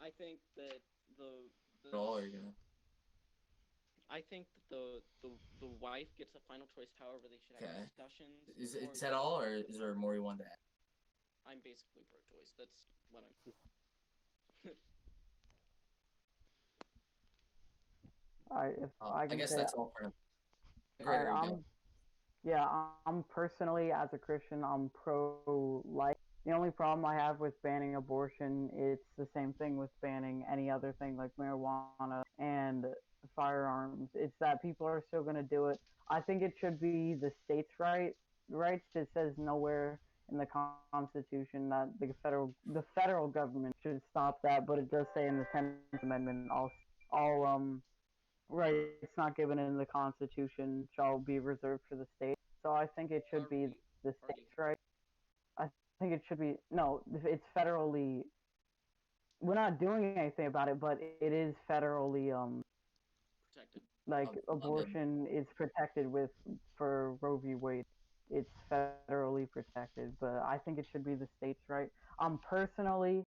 I think that I think that the wife gets a final choice. However, they should have discussions. Is that all, or is there more you want to add? I'm basically pro-choice. That's what I'm. I guess say, that's all for him. I'm personally, as a Christian, I'm pro-life. The only problem I have with banning abortion, it's the same thing with banning any other thing like marijuana and firearms. It's that people are still going to do it. I think it should be the states' rights. It says nowhere in the Constitution that the federal government should stop that, but it does say in the 10th Amendment all rights not given in the Constitution shall be reserved for the state. So I think it should Are be we the already states' right. I think it should be no. It's federally. We're not doing anything about it, but it is federally. protected? Like Under abortion is protected with for Roe v. Wade. It's federally protected, but I think it should be the states' right. I'm personally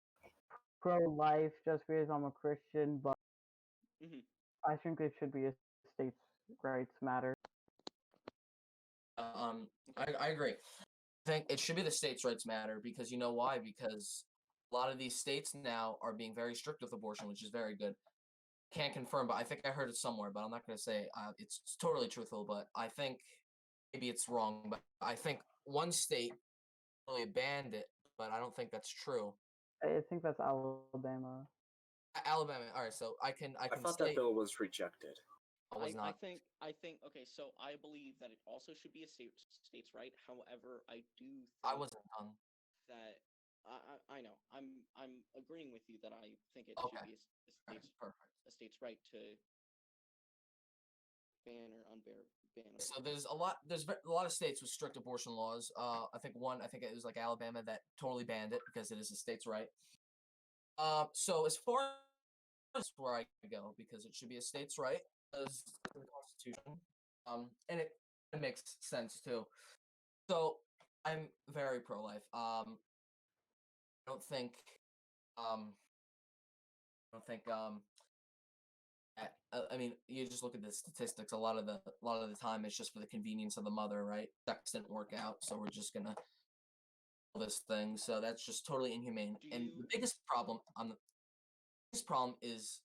pro-life just because I'm a Christian, but Hmm. I think it should be a states' rights matter. I agree. I think it should be the states' rights matter because you know why? Because a lot of these states now are being very strict with abortion, which is very good. Can't confirm, but I think I heard it somewhere, but I'm not going to say it's totally truthful, but I think maybe it's wrong. But I think one state really banned it, but I don't think that's true. I think that's Alabama. Alabama. All right, so I I can thought say that bill was rejected. I was not. I think okay, so I believe that it also should be a state's right. However, I do I think wasn't done. that I know I'm agreeing with you that I think it should Okay. be All right, perfect. a state's right to ban or ban So abortion. there's a lot of states with strict abortion laws. I think it was like Alabama that totally banned it because it is a state's right. So as far as where I go, because it should be a state's right, as in the Constitution, and it makes sense too. So I'm very pro-life. I don't think, um, I don't think, I mean, you just look at the statistics. A lot of the time, it's just for the convenience of the mother, right? Sex didn't work out, so we're just gonna this thing. So that's just totally inhumane. Do And you the biggest problem is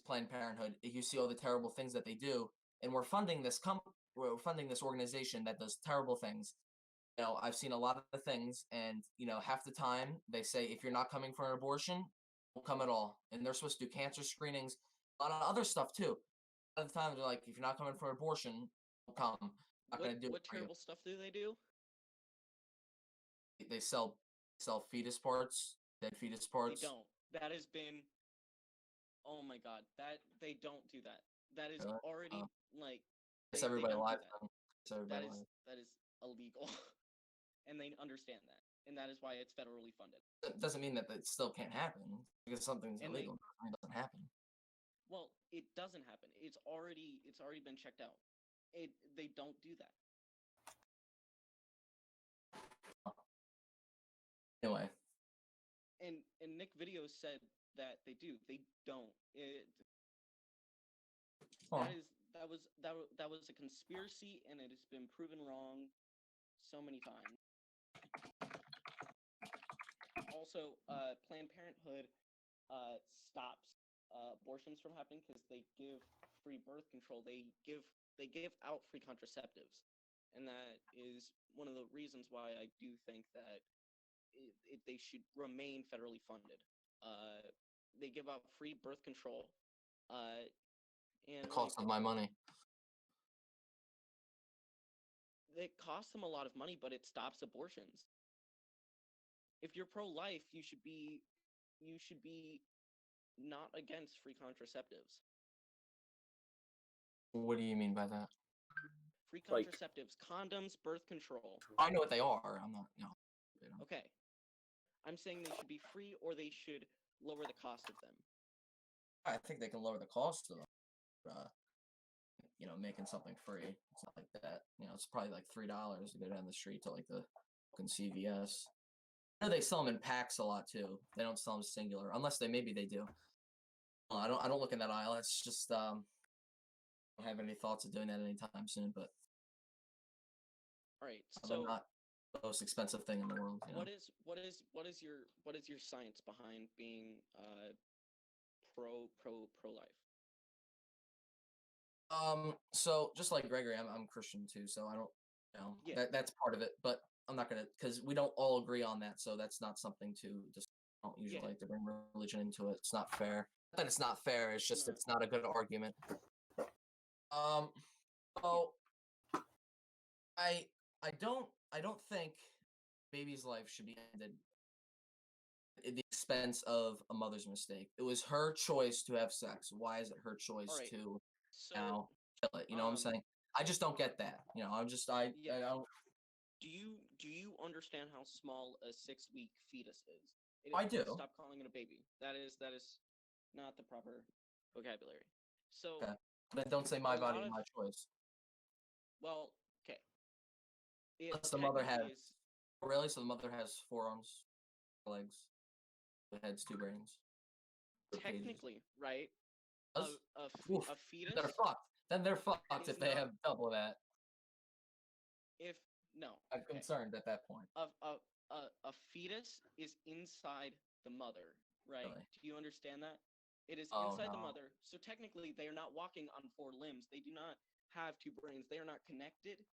Planned Parenthood. You see all the terrible things that they do, and we're funding this organization that does terrible things. You know, I've seen a lot of the things, and half the time they say if you're not coming for an abortion, don't come at all. And they're supposed to do cancer screenings, a lot of other stuff too. A lot of the time they're like, if you're not coming for an abortion, don't come. I'm not gonna do it what for you. terrible stuff do they do? They sell fetus parts, dead fetus They parts. don't. That has been oh my god, that they don't do that. That is Uh, already uh, like It's they everybody don't do alive that. then. It's everybody alive. That is illegal. And they understand that. And that is why it's federally funded. It doesn't mean that it still can't happen because something's And illegal. It doesn't happen. well, it doesn't happen. It's already been checked out. They don't do that. Anyway, And Nick Videos said that they do. They don't. well, That was a conspiracy, and it has been proven wrong so many times. Also, Planned Parenthood stops abortions from happening because they give free birth control. They give out free contraceptives, and that is one of the reasons why I do think that they should remain federally funded. Uh, they give out free birth control, uh, and the cost of my money. it costs them a lot of money, but it stops abortions. If you're pro-life, you should be not against free contraceptives. What do you mean by that? Free Like- contraceptives, condoms, birth control. I know what they are. I'm not, Okay. I'm saying they should be free or they should lower the cost of them. I think they can lower the cost of, making something free. It's not like that. It's probably like $3 to go down the street to like the fucking CVS. I know they sell them in packs a lot too. They don't sell them singular, unless maybe they do. I don't look in that aisle. It's just I don't have any thoughts of doing that anytime soon. But All right. they're So not the most expensive thing in the world. what is your science behind being pro life? So just like Gregory, I'm Christian too, so I don't, Yeah. that's part of it. But I'm not gonna, because we don't all agree on that, so that's not something to just. I don't usually Yeah. like to bring religion into it. It's not fair. Not that it's not fair. It's just No. it's not a good argument. So I don't think baby's life should be ended at the expense of a mother's mistake. It was her choice to have sex. Why is it her choice Alright, to So, now kill it? You know what I'm saying? I just don't get that. You know, I yeah. don't. Do you understand how small a 6-week fetus is? I do. Stop calling it a baby. That is not the proper vocabulary. So, Okay. Then don't say my A body, lot of- my choice. well, okay. It Unless the mother technically has is- really, so the mother has 4 arms, 4 legs, 2 heads, 2 brains. 2 pages. technically, right? A, Does? a, Oof. a fetus. They're fucked. Then they're fucked is if they not- have double of that. If no, I'm okay. concerned at that point. A fetus is inside the mother, right? Really? Do you understand that? It is Oh, inside the no. mother, so technically they are not walking on 4 limbs. They do not have 2 brains. They are not connected.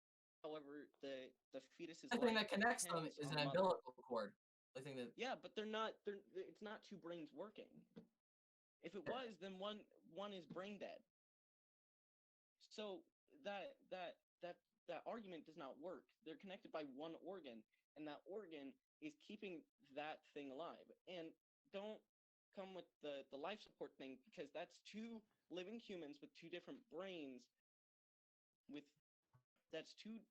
However, the fetus's The thing life that connects them depends is on an the mother. umbilical cord. The thing that Yeah, but they're not. It's not 2 brains working. If it was, then one is brain dead. So that argument does not work. They're connected by one organ, and that organ is keeping that thing alive. And don't come with the life support thing, because that's 2 living humans with 2 different brains. That's two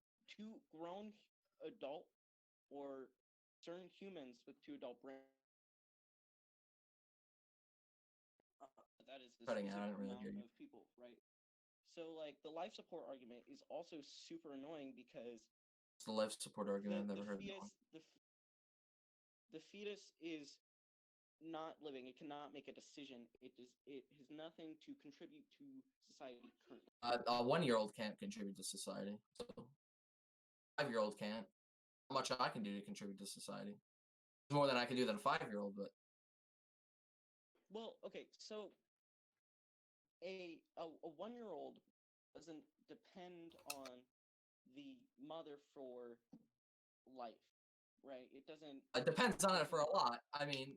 grown adult or certain humans with 2 adult brains. That is a Cutting out, I specific didn't really hear amount you. of people, right? So like the life support argument is also super annoying because it's the life support argument. I've never heard that fetus, one. the fetus is not living. It cannot make a decision. It has nothing to contribute to society currently. A 1-year-old can't contribute to society. So 5-year-old can't. How much I can do to contribute to society? There's more than I can do than a 5-year-old, but Well, okay, so a 1-year-old doesn't depend on the mother for life, right? It doesn't. it depends on it for a lot. I mean,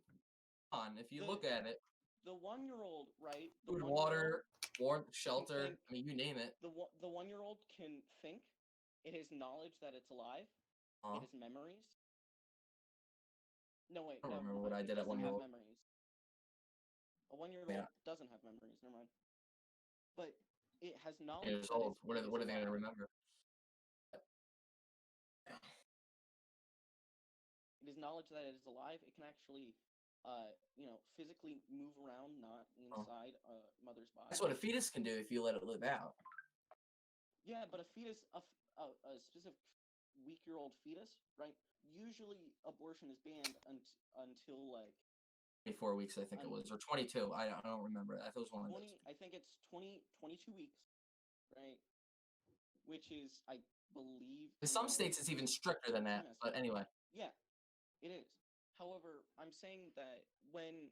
come on, if you look at it, The 1-year-old, right? The food, 1-year-old water, warmth, shelter. think- I mean, you name it. The 1-year-old can think. It has knowledge that it's alive. Huh? It has memories. No, wait. I don't No, remember what I it did at doesn't have 1-year-old. memories. A 1-year-old Yeah. doesn't have memories. Never mind. But it has knowledge. Years that old. it's- What it are is they going to alive. remember? It is knowledge that it is alive. It can actually, physically move around, not inside a mother's body. That's what a fetus can do if you let it live out. Yeah, but a fetus, a specific week-year-old fetus, right? Usually, abortion is banned until like 24 weeks, I think it was, or 22. I don't remember. I thought it was one of 20. those. I think it's 22 weeks, right? Which is, I believe. In some states, it's even stricter than that. But anyway, Yeah, it is. However, I'm saying that when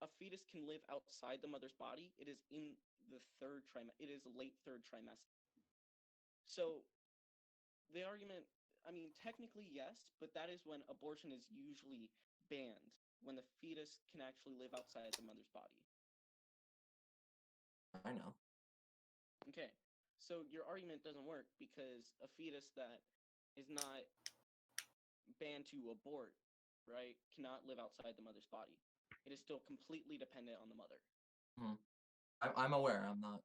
a fetus can live outside the mother's body, it is in the 3rd trimester. It is late 3rd trimester. So, the argument, I mean, technically yes, but that is when abortion is usually banned, when the fetus can actually live outside the mother's body. I know. Okay, so your argument doesn't work because a fetus that is not banned to abort, right, cannot live outside the mother's body. It is still completely dependent on the mother. I'm aware. I'm not.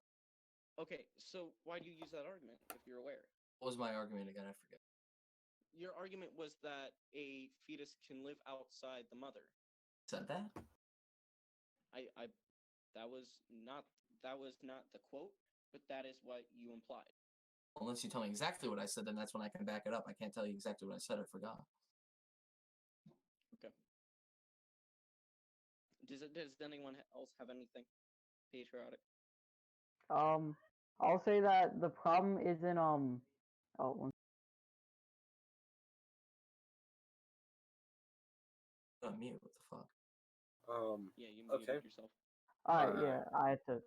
Okay, so why do you use that argument if you're aware? What was my argument again? I forget. Your argument was that a fetus can live outside the mother. Said that? That was not the quote, but that is what you implied. Unless you tell me exactly what I said, then that's when I can back it up. I can't tell you exactly what I said. I forgot. Okay. Does anyone else have anything patriotic? I'll say that the problem isn't Mute. What the fuck? Yeah, you muted Okay. yourself. Alright, yeah, I had to.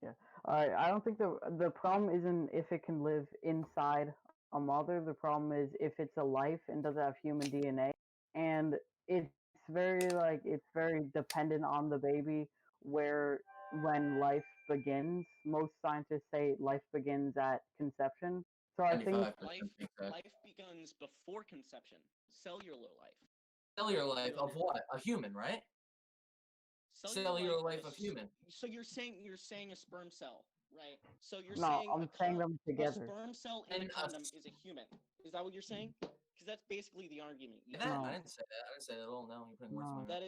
Yeah. Alright, I don't think the problem isn't if it can live inside a mother. The problem is if it's a life and doesn't have human DNA, and it's it's very dependent on the baby. Where when life begins, most scientists say life begins at conception. So I think 95% exact. Life begins before conception. Cellular life. Cellular Right? life of what? A human, right? Cellular life of human. So you're saying a sperm cell, right? So you're no, saying I'm saying them a together. sperm cell in a And condom is a human. Is that what you're saying? Because that's basically the argument. That, No. I didn't say that. I didn't say that at all. No, you're putting words in my No. mouth. That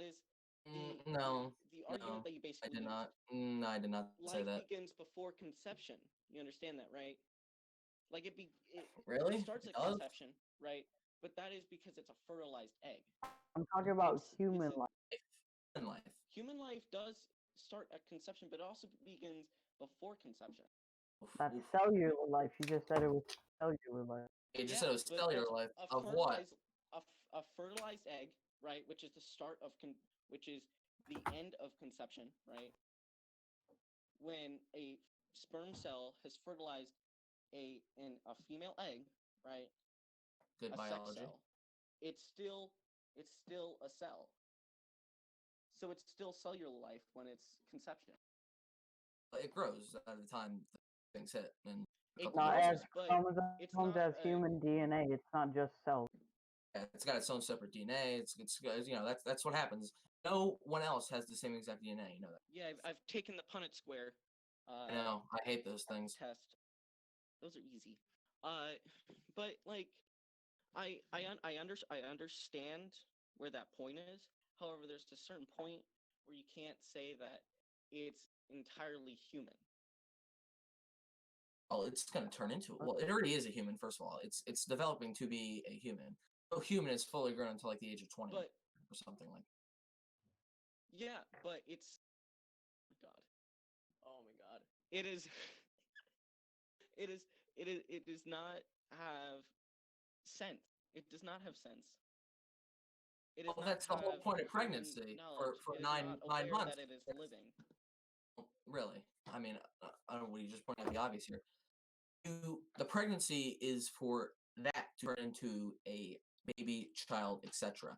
is No, the argument no, that you I basically did used. not. I did not say Life that. begins before conception. You understand that, right? Like it Really? starts It at does? conception, right? But that is because it's a fertilized egg. I'm talking about It's human a- life. In life. Human life does start at conception, but it also begins before conception. Oof, That's oof. cellular life. You just said it was cellular life. You just Yeah, said it was but cellular that's life. a Of what? a fertilized egg, right? Which is the start of which is the end of conception, right? When a sperm cell has fertilized a female egg, right? Good A sex biology. cell. It's still a cell. So it's still cellular life when it's conception. It grows at the time things hit. And a It couple Not years as grows, but it's chromosomes not as human DNA. It's not just cells. Yeah, it's got its own separate DNA. It's you know that's what happens. No one else has the same exact DNA. You know that. Yeah, I've taken the Punnett square I know. I hate those things. test. Those are easy. But like I understand where that point is. However, there's a certain point where you can't say that it's entirely human. Well, it's going to turn into it. Well, it already is a human. First of all, it's developing to be a human. No human is fully grown until like the age of 20 But or something like. yeah, but it's God. Oh my God. It is it does not have sense. It does not have sense. It does Well, not that's the whole have point of human pregnancy knowledge. for It is nine not aware months. that it is living. Really, I mean, I don't know. What you just pointed out the obvious here. The pregnancy is for that to turn into a baby, child, etc.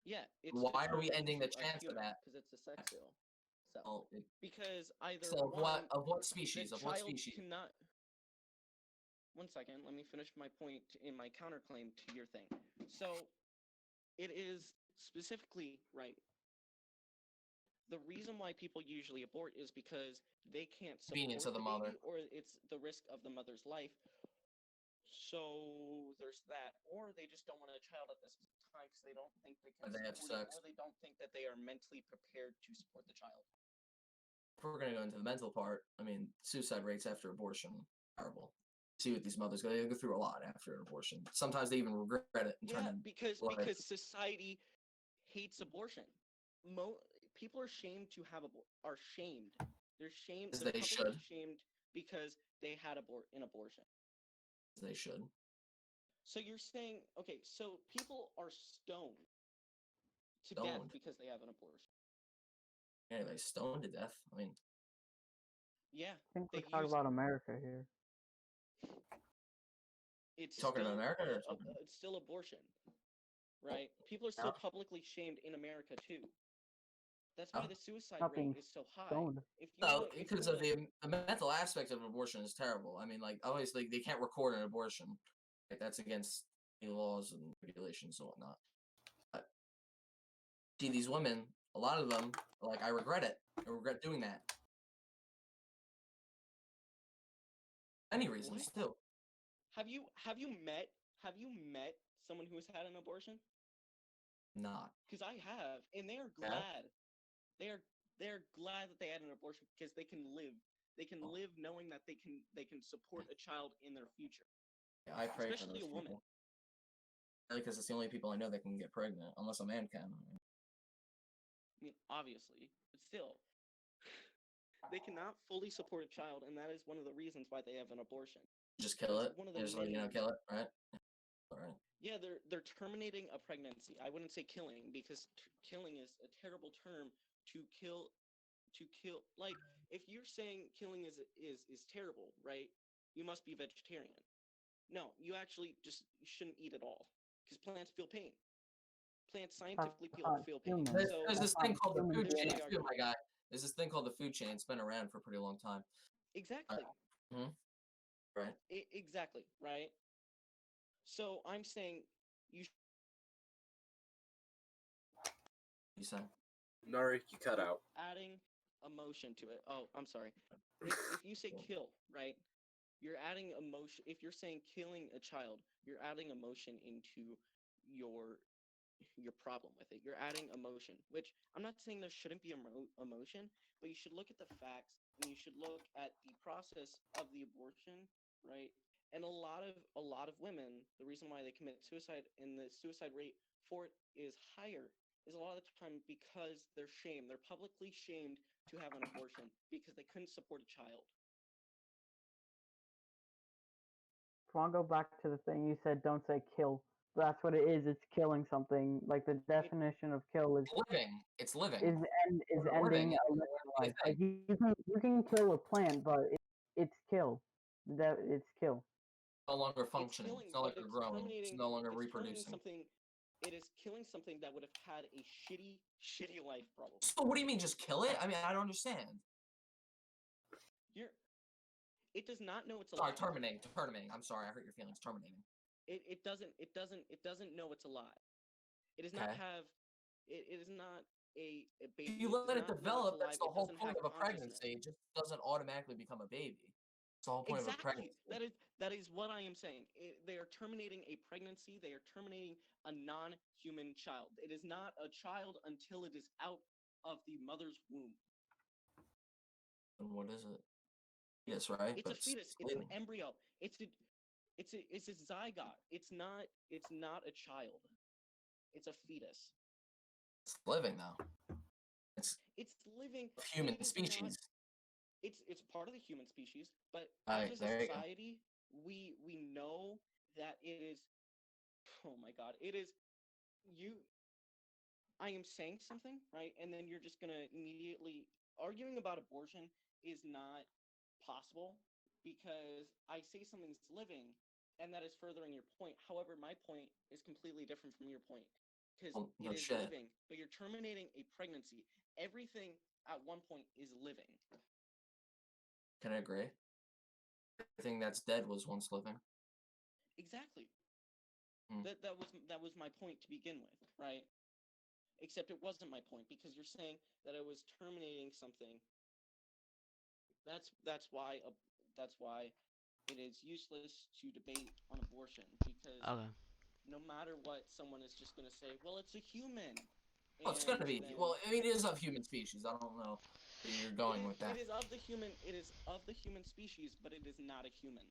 Yeah, it's Why to are we turn ending the into a chance of human that? because it's a sex cell. Well, Because either so one, of what the species? Of child what species? cannot. One second, let me finish my point in my counterclaim to your thing. So, it is specifically right. The reason why people usually abort is because they can't support Convenience of the baby, mother. or it's the risk of the mother's life. So there's that, or they just don't want a child at this time because they don't think they can Or they have support it, sex. or they don't think that they are mentally prepared to support the child. If we're going to go into the mental part, I mean, suicide rates after abortion, terrible. See what these mothers go. They go through a lot after an abortion. Sometimes they even regret it and turn Yeah, in because blood. society hates abortion. People are shamed to have are shamed. They're shamed. As They're they publicly should. shamed because they had an abortion. As they should. So you're saying, okay, so people are stoned to death Stoned. because they have an abortion. Anyway, stoned to death. I mean, Yeah, I think they we're talking use about America here. it's talking still about America or something? it's still abortion, right? People are still publicly shamed in America too. That's why Oh. the suicide Not rate being is so high. stoned. If you No, wanna- if you because of wanna- the mental aspect of abortion is terrible. I mean, like obviously they can't record an abortion. Like, that's against the laws and regulations and whatnot. But see, these women, a lot of them, are like, I regret it. I regret doing that. Many reasons What? too. have you met someone who has had an abortion? Not. Because I have, and they are Yeah? glad. They're glad that they had an abortion because they can live. They can Oh. live knowing that they can support a child in their future. Yeah, I pray Especially for a those woman. people. Because it's the only people I know that can get pregnant, unless a man can. I mean, obviously, but still, they cannot fully support a child, and that is one of the reasons why they have an abortion. Just kill That's it. one of the Just like, many kill it, right? All right. Yeah, they're terminating a pregnancy. I wouldn't say killing because killing is a terrible term to kill. Like if you're saying killing is terrible, right? you must be vegetarian. No, you actually just shouldn't eat at all because plants feel pain. Plants scientifically not feel pain. human. There's, So there's this That's thing not called the human food there's chain the too, argument. my guy. There's this thing called the food chain. It's been around for a pretty long time. Exactly. Right. Exactly. Right. So I'm saying you You say? Nari, you cut out. adding emotion to it. Oh, I'm sorry. If you say kill, right? You're adding emotion. If you're saying killing a child, you're adding emotion into your your problem with it. You're adding emotion, which I'm not saying there shouldn't be emotion, but you should look at the facts and you should look at the process of the abortion, right? And a lot of women, the reason why they commit suicide and the suicide rate for it is higher is a lot of the time because they're shamed. They're publicly shamed to have an abortion because they couldn't support a child. If I want to go back to the thing you said, don't say kill. That's what it is. It's killing something. Like the definition of kill is Living. It's living. ending Living. a living life. Like you can kill a plant, but it's kill. That it's kill. No longer It's functioning. killing, It's no but longer it's growing. It's terminating. no longer It's terminating reproducing. something. It is killing something that would have had a shitty life, probably. So what do you mean, just kill it? I mean, I don't understand. You're. It does not know it's Sorry, alive. terminating. I'm sorry, I hurt your feelings. Terminating. It doesn't know it's alive. It does not Okay. have. It is not a baby. You It let does it not know it's develop. That's alive. the It whole doesn't point have of a consciousness. pregnancy. It just doesn't automatically become a baby. It's the whole point of a Exactly. pregnancy. That is what I am saying. They are terminating a pregnancy. They are terminating a non-human child. It is not a child until it is out of the mother's womb. And what is it? Yes, right. It's But a fetus. It's an living. embryo. It's a zygote. It's not a child. It's a fetus. It's living though. It's It's living. a but human it is species. Not, it's part of the human species, but Alright, as a there you go. society, we know that it is. Oh my God! It is you. I am saying something, right? And then you're just gonna immediately arguing about abortion is not possible because I say something's living and that is furthering your point. However, my point is completely different from your point because Oh, it no is shit. living, but you're terminating a pregnancy. Everything at one point is living. Can I agree? Everything that's dead was once living. Exactly. Hmm. That was my point to begin with, right? Except it wasn't my point because you're saying that I was terminating something. That's why it is useless to debate on abortion because Okay. no matter what, someone is just gonna say, "Well, it's a human." Well, it's gonna be. then Well, I mean, it is of human species. I don't know where you're going with that. It is of the human. It is of the human species, but it is not a human.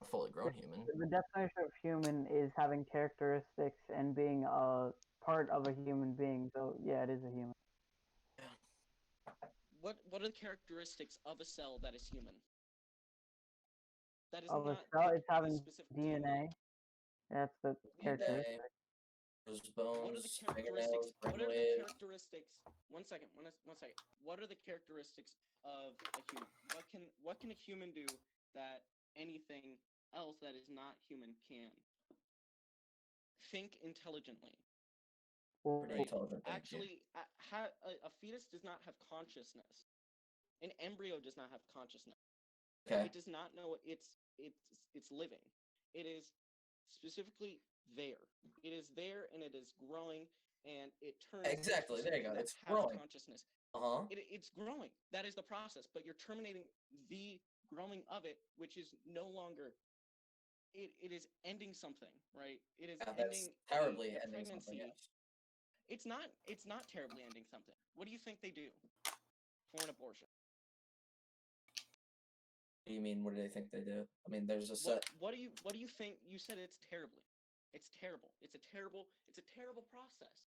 A fully grown human. The definition of human is having characteristics and being a part of a human being. So yeah, it is a human. What are the characteristics of a cell that is human? That is Of a not cell, it's having specific to human. DNA. That's the characteristic. There's What are the bones, characteristics? fingernails, What are the brainwave. characteristics? One second. What are the characteristics of a human? What can a human do that anything else that is not human can? Think intelligently. Well, Pretty intelligent, thank you. Actually, a fetus does not have consciousness. An embryo does not have consciousness. Okay. It does not know it's living. It is specifically there. It is there and it is growing and it turns Exactly. into There you something go. that It's has growing. consciousness. Uh-huh. It's growing. That is the process, but you're terminating the growing of it, which is no longer. It is ending something, right? It is Yeah, ending that's terribly a ending pregnancy. something else. It's not terribly ending something. What do you think they do for an abortion? What do you mean? What do they think they do? I mean, there's a set. What do you think? You said it's terribly. It's terrible. It's a terrible process.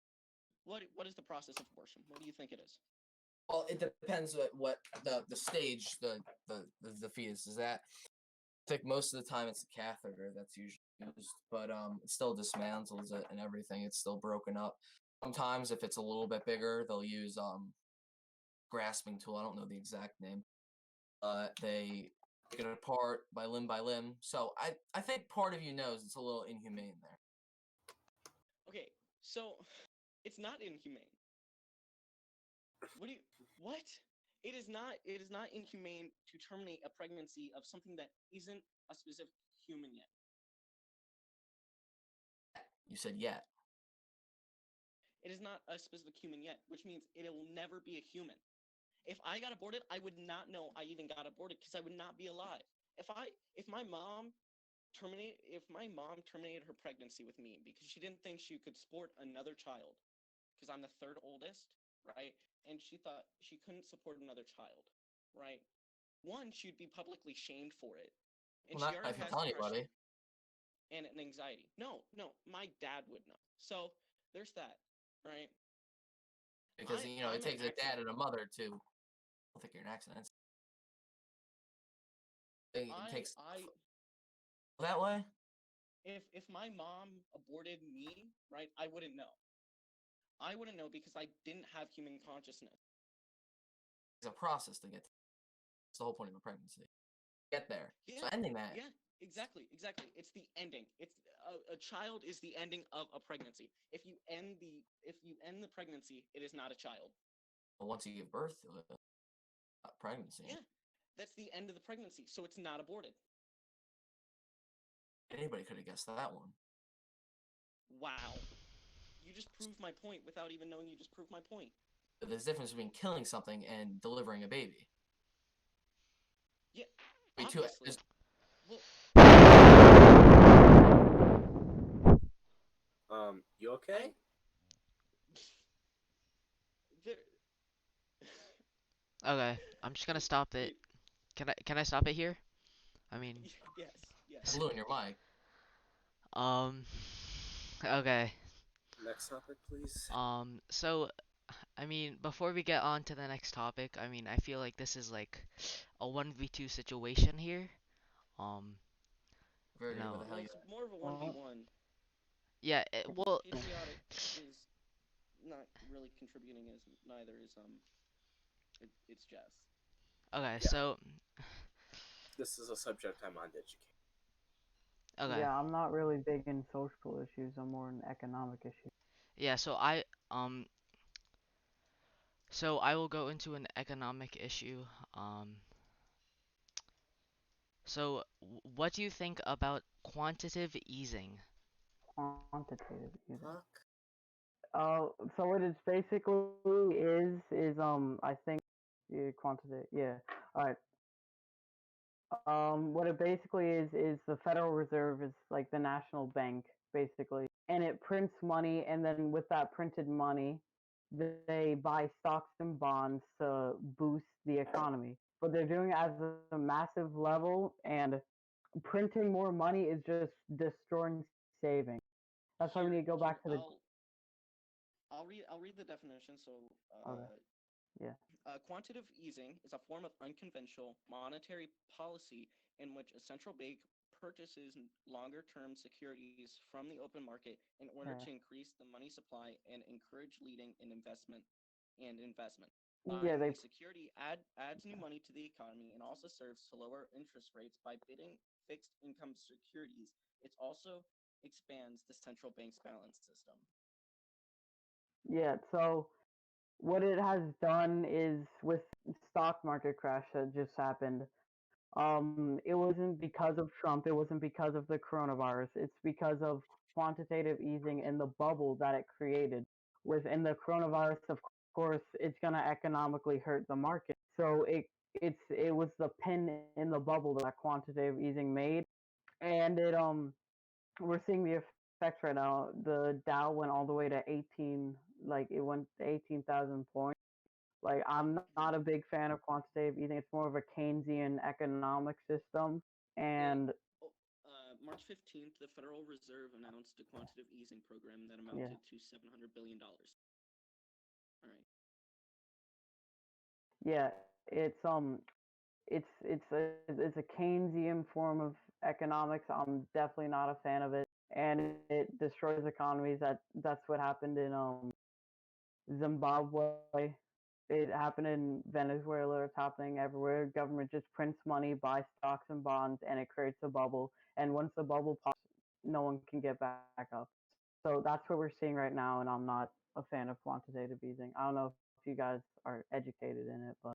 What is the process of abortion? What do you think it is? Well, it depends what the stage the fetus is at. I think most of the time it's a catheter that's usually used, but it still dismantles it and everything. It's still broken up. Sometimes if it's a little bit bigger, they'll use grasping tool. I don't know the exact name. They it apart by limb. So I think part of you knows it's a little inhumane there. Okay, so it's not inhumane. What? It is not. It is not inhumane to terminate a pregnancy of something that isn't a specific human yet. You said yet. It is not a specific human yet, which means it will never be a human. If I got aborted, I would not know I even got aborted because I would not be alive. If my mom terminated her pregnancy with me because she didn't think she could support another child, because I'm the third oldest, right? And she thought she couldn't support another child, right? One, she'd be publicly shamed for it, and Well, she not already if you has tell depression anybody. and an anxiety. No, my dad would know. So there's that, right? Because I'm it an takes a dad accident. and a mother to. I don't think you're an accident. It takes that way. If my mom aborted me, right, I wouldn't know. I wouldn't know because I didn't have human consciousness. It's a process to get. It's the whole point of a pregnancy. Get there. Yeah, So ending that. yeah, exactly. It's the ending. It's a child is the ending of a pregnancy. If you end the pregnancy, it is not a child. But once you give birth to a pregnancy. Yeah, that's the end of the pregnancy, so it's not aborted. Anybody could have guessed that one. Wow. You just proved my point without even knowing you just proved my point. But there's a difference between killing something and delivering a baby. Yeah, Obviously. Well, You okay? Okay, I'm just gonna stop it. Can I stop it here? I mean, yes. Blue in your mic. Okay. Next topic, please. So, I mean, before we get on to the next topic, I mean, I feel like this is like a 1v2 situation here. Very You good. know, What the hell you? It's more of a 1v1. yeah, well, Patriotic is not really contributing as neither is it's Jess. okay, Yeah. so, This is a subject I'm uneducated. okay. Yeah, I'm not really big in social issues. I'm more in economic issues. Yeah, so I will go into an economic issue. So what do you think about quantitative easing? Quantitative easing. Fuck. So what it basically is I think quantitative. Yeah. All right. What it basically is the Federal Reserve is like the national bank basically, and it prints money, and then with that printed money, they buy stocks and bonds to boost the economy. But they're doing it at a massive level, and printing more money is just destroying savings. That's why we need to go back to the. I'll read the definition. So Okay. Yeah. quantitative easing is a form of unconventional monetary policy in which a central bank purchases longer-term securities from the open market in order to increase the money supply and encourage leading in investment. Yeah. Buying a security adds new money to the economy and also serves to lower interest rates by bidding fixed income securities. It also expands the central bank's balance system. Yeah. So what it has done is with stock market crash that just happened. It wasn't because of Trump. It wasn't because of the coronavirus. It's because of quantitative easing and the bubble that it created. Within the coronavirus, of course, it's gonna economically hurt the market. So it was the pin in the bubble that quantitative easing made, and it we're seeing the effects right now. The Dow went all the way to 18, like it went to 18,000 points. Like I'm not a big fan of quantitative easing. It's more of a Keynesian economic system, and March 15th, the Federal Reserve announced a quantitative easing program that yeah, amounted to $700 billion. All right. yeah, it's a Keynesian form of economics. I'm definitely not a fan of it, and it destroys economies. That's what happened in Zimbabwe. It happened in Venezuela. It's happening everywhere. Government just prints money, buys stocks and bonds, and it creates a bubble. And once the bubble pops, no one can get back up. So that's what we're seeing right now. And I'm not a fan of quantitative easing. I don't know if you guys are educated in it, but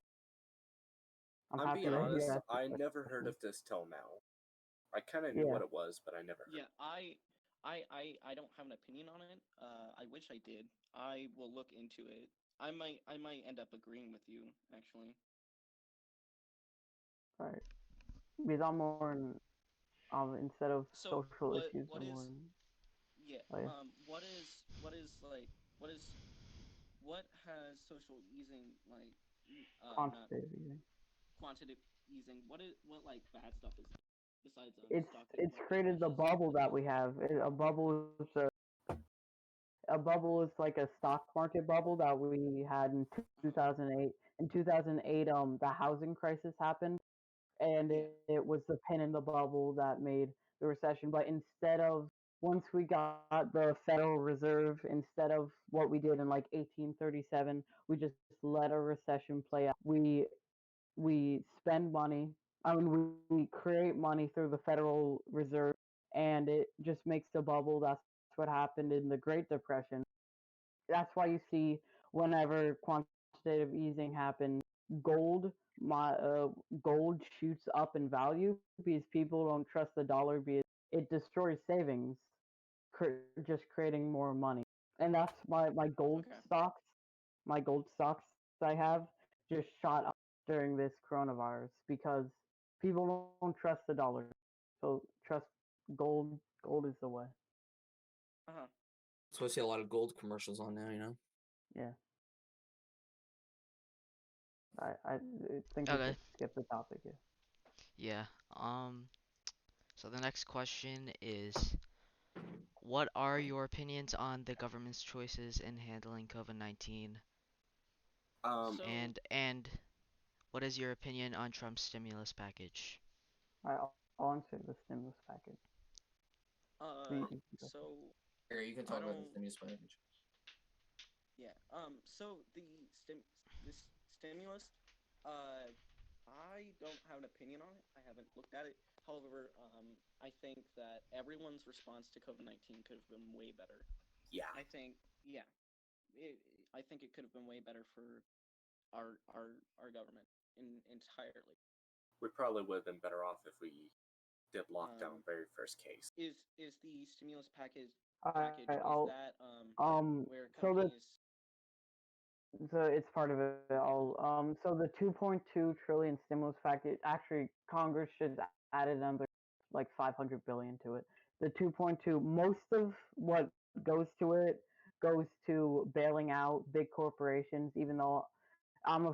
I'm I'm happy being that you honest, asked the I never heard question. of this till now. I kind of knew Yeah. what it was, but I never heard. Yeah, I don't have an opinion on it. I wish I did. I will look into it. I might end up agreeing with you actually. Right. Because I'm more instead of So social issues, what I'm more is yeah like what is what has social easing like not quantitative easing. quantitative easing, what like bad stuff is it besides It's stock it's market created the crashes bubble like that we health. have. A bubble is like a stock market bubble that we had in Uh-huh. 2008. In 2008, the housing crisis happened, and Yeah. it was the pin in the bubble that made the recession. But instead of once we got the Federal Reserve, instead of what we did in like 1837, we just let a recession play out. We spend money. I mean, we create money through the Federal Reserve, and it just makes a bubble. That's what happened in the Great Depression. That's why you see whenever quantitative easing happens, gold, my gold shoots up in value because people don't trust the dollar because it destroys savings, just creating more money. And that's my gold Okay. stocks, my gold stocks I have just shot up during this coronavirus because people don't trust the dollar. So trust gold. Gold is the way. Uh-huh. So I see a lot of gold commercials on now, you know? Yeah. I think we Okay. should skip the topic here. Yeah. So the next question is, what are your opinions on the government's choices in handling COVID-19? So And what is your opinion on Trump's stimulus package? I'll answer the stimulus package. You can go first. so Here, you can I talk about the don't stimulus package. yeah. So this stimulus, uh, I don't have an opinion on it. I haven't looked at it. However, I think that everyone's response to COVID-19 could have been way better. Yeah, I think, yeah, it, I think it could have been way better for our government entirely. we probably would have been better off if we did lockdown Um, very first case. is the stimulus package Alright, is I'll that where so the companies so it's part of it. All so the 2.2 trillion stimulus package, actually Congress should add another like 500 billion to it. The 2.2, most of what goes to it goes to bailing out big corporations. Even though I'm a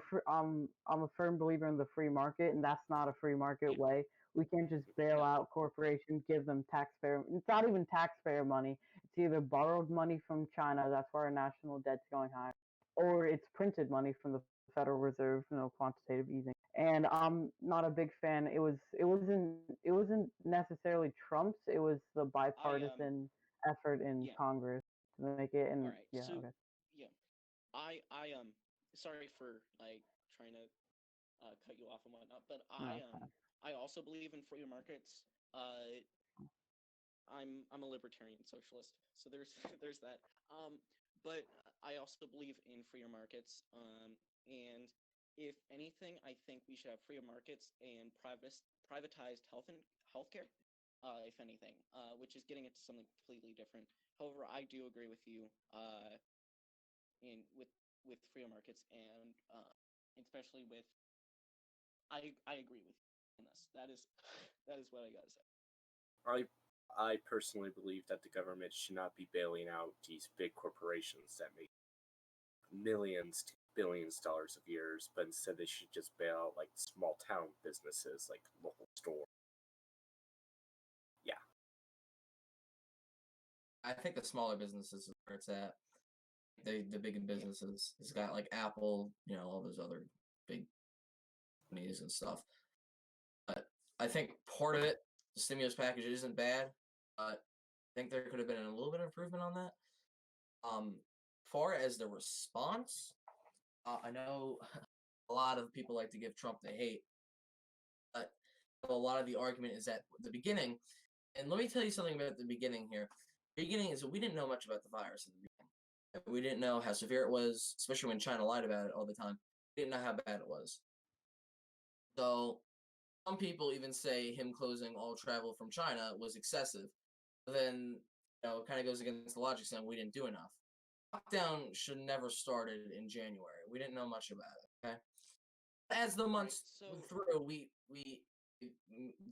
firm believer in the free market, and that's not a free market yeah way. We can't just bail no out corporations, give them taxpayer. It's not even taxpayer money. It's either borrowed money from China. That's why our national debt's going high, or it's printed money from the Federal Reserve. Quantitative easing. And I'm not a big fan. It wasn't necessarily Trump's. It was the I bipartisan effort in yeah Congress to make it. all And right yeah, so okay. yeah I sorry for like trying to cut you off and whatnot, but No, it's fine. I also believe in free markets. Uh, I'm a libertarian socialist, so there's there's that. But I also believe in freer markets. And if anything, I think we should have freer markets and privatized healthcare. If anything, which is getting into something completely different. However, I do agree with you. In with freer markets and especially with I agree with you on this. That is that is what I gotta say. I I personally believe that the government should not be bailing out these big corporations that make millions to billions of dollars a year, but instead they should just bail out like small town businesses, like local store. Yeah, I think the smaller businesses is where it's at. The big Yeah. businesses. It's got like Apple, you know, all those other big companies and stuff. But I think part of it, the stimulus package isn't bad. But I think there could have been a little bit of improvement on that. Far as the response, I know a lot of people like to give Trump the hate, but a lot of the argument is at the beginning. And let me tell you something about the beginning here. The beginning is we didn't know much about the virus at the beginning. We didn't know how severe it was, especially when China lied about it all the time. We didn't know how bad it was. So some people even say him closing all travel from China was excessive. But then, it kind of goes against the logic saying we didn't do enough. Lockdown should never started in January. We didn't know much about it. Okay, as the All right, months so went through, we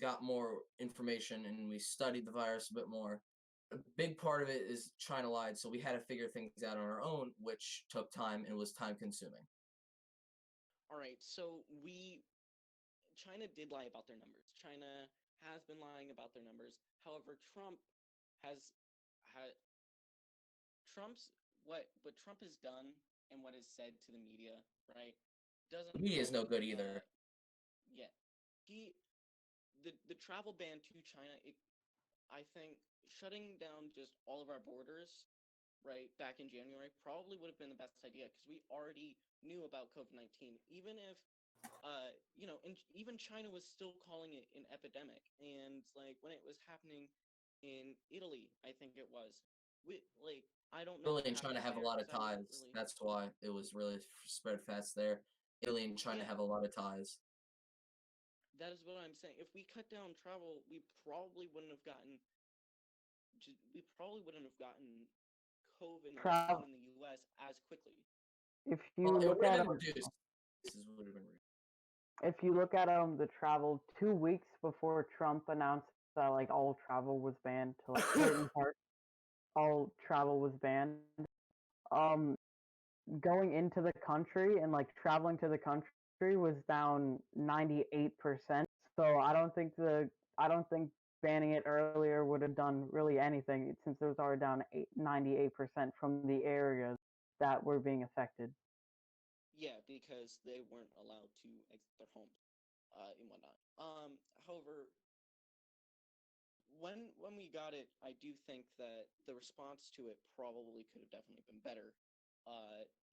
got more information and we studied the virus a bit more. A big part of it is China lied, so we had to figure things out on our own, which took time and was time consuming. all right, so we China did lie about their numbers. China has been lying about their numbers. However, has had Trump's what Trump has done and what is said to the media, right? The Doesn't media is help. no good either. Yeah, he the travel ban to China. I think shutting down just all of our borders, right, back in January probably would have been the best idea because we already knew about COVID-19. Even if, and even China was still calling it an epidemic, and like when it was happening in Italy, I think it was. I don't know Italy what and China happened have a there lot of because I wasn't ties. really. That's why it was really spread fast there. Italy and China Yeah, have a lot of ties. that is what I'm saying. If we cut down travel, we probably wouldn't have gotten COVID-19 Travel. in the U.S. as quickly. If Well, you it look would have at been reduced. This would have been reduced. if you look at the travel 2 weeks before Trump announced that like all travel was banned to like certain parts, all travel was banned. Um, Going into the country and like traveling to the country was down 98%. So I don't think banning it earlier would have done really anything since it was already down 98% from the areas that were being affected. Yeah, because they weren't allowed to exit their homes, and whatnot. However, when we got it, I do think that the response to it probably could have definitely been better,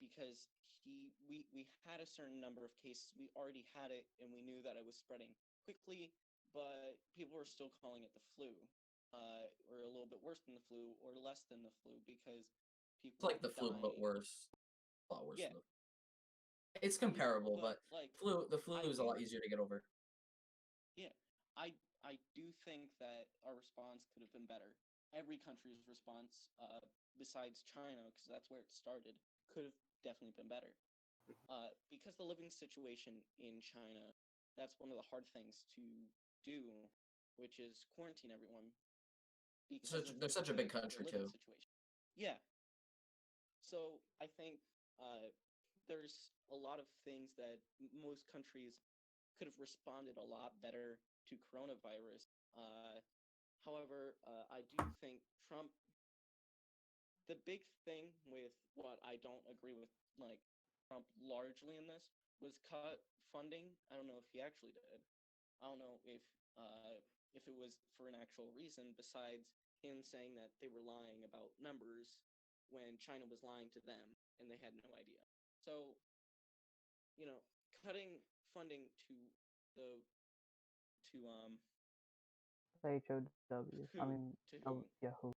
because we had a certain number of cases. We already had it, and we knew that it was spreading quickly, but people were still calling it the flu, or a little bit worse than the flu, or less than the flu, because It's people like were the flu, but dying. worse. A lot worse Yeah, than the It's comparable, but but like the flu I is a do lot easier to get over. Yeah, I do think that our response could have been better. Every country's response, besides China, because that's where it started, could have definitely been better. Because the living situation in China, that's one of the hard things to do, which is quarantine everyone because of They're such a big the country living too. situation. Yeah, so I think there's a lot of things that most countries could have responded a lot better to coronavirus. However, I do think Trump. The big thing with what I don't agree with, like Trump largely in this, was cut funding. I don't know if he actually did. I don't know if it was for an actual reason besides him saying that they were lying about numbers when China was lying to them and they had no idea. So, cutting funding the to HOW. I who mean, to who? Yahoo.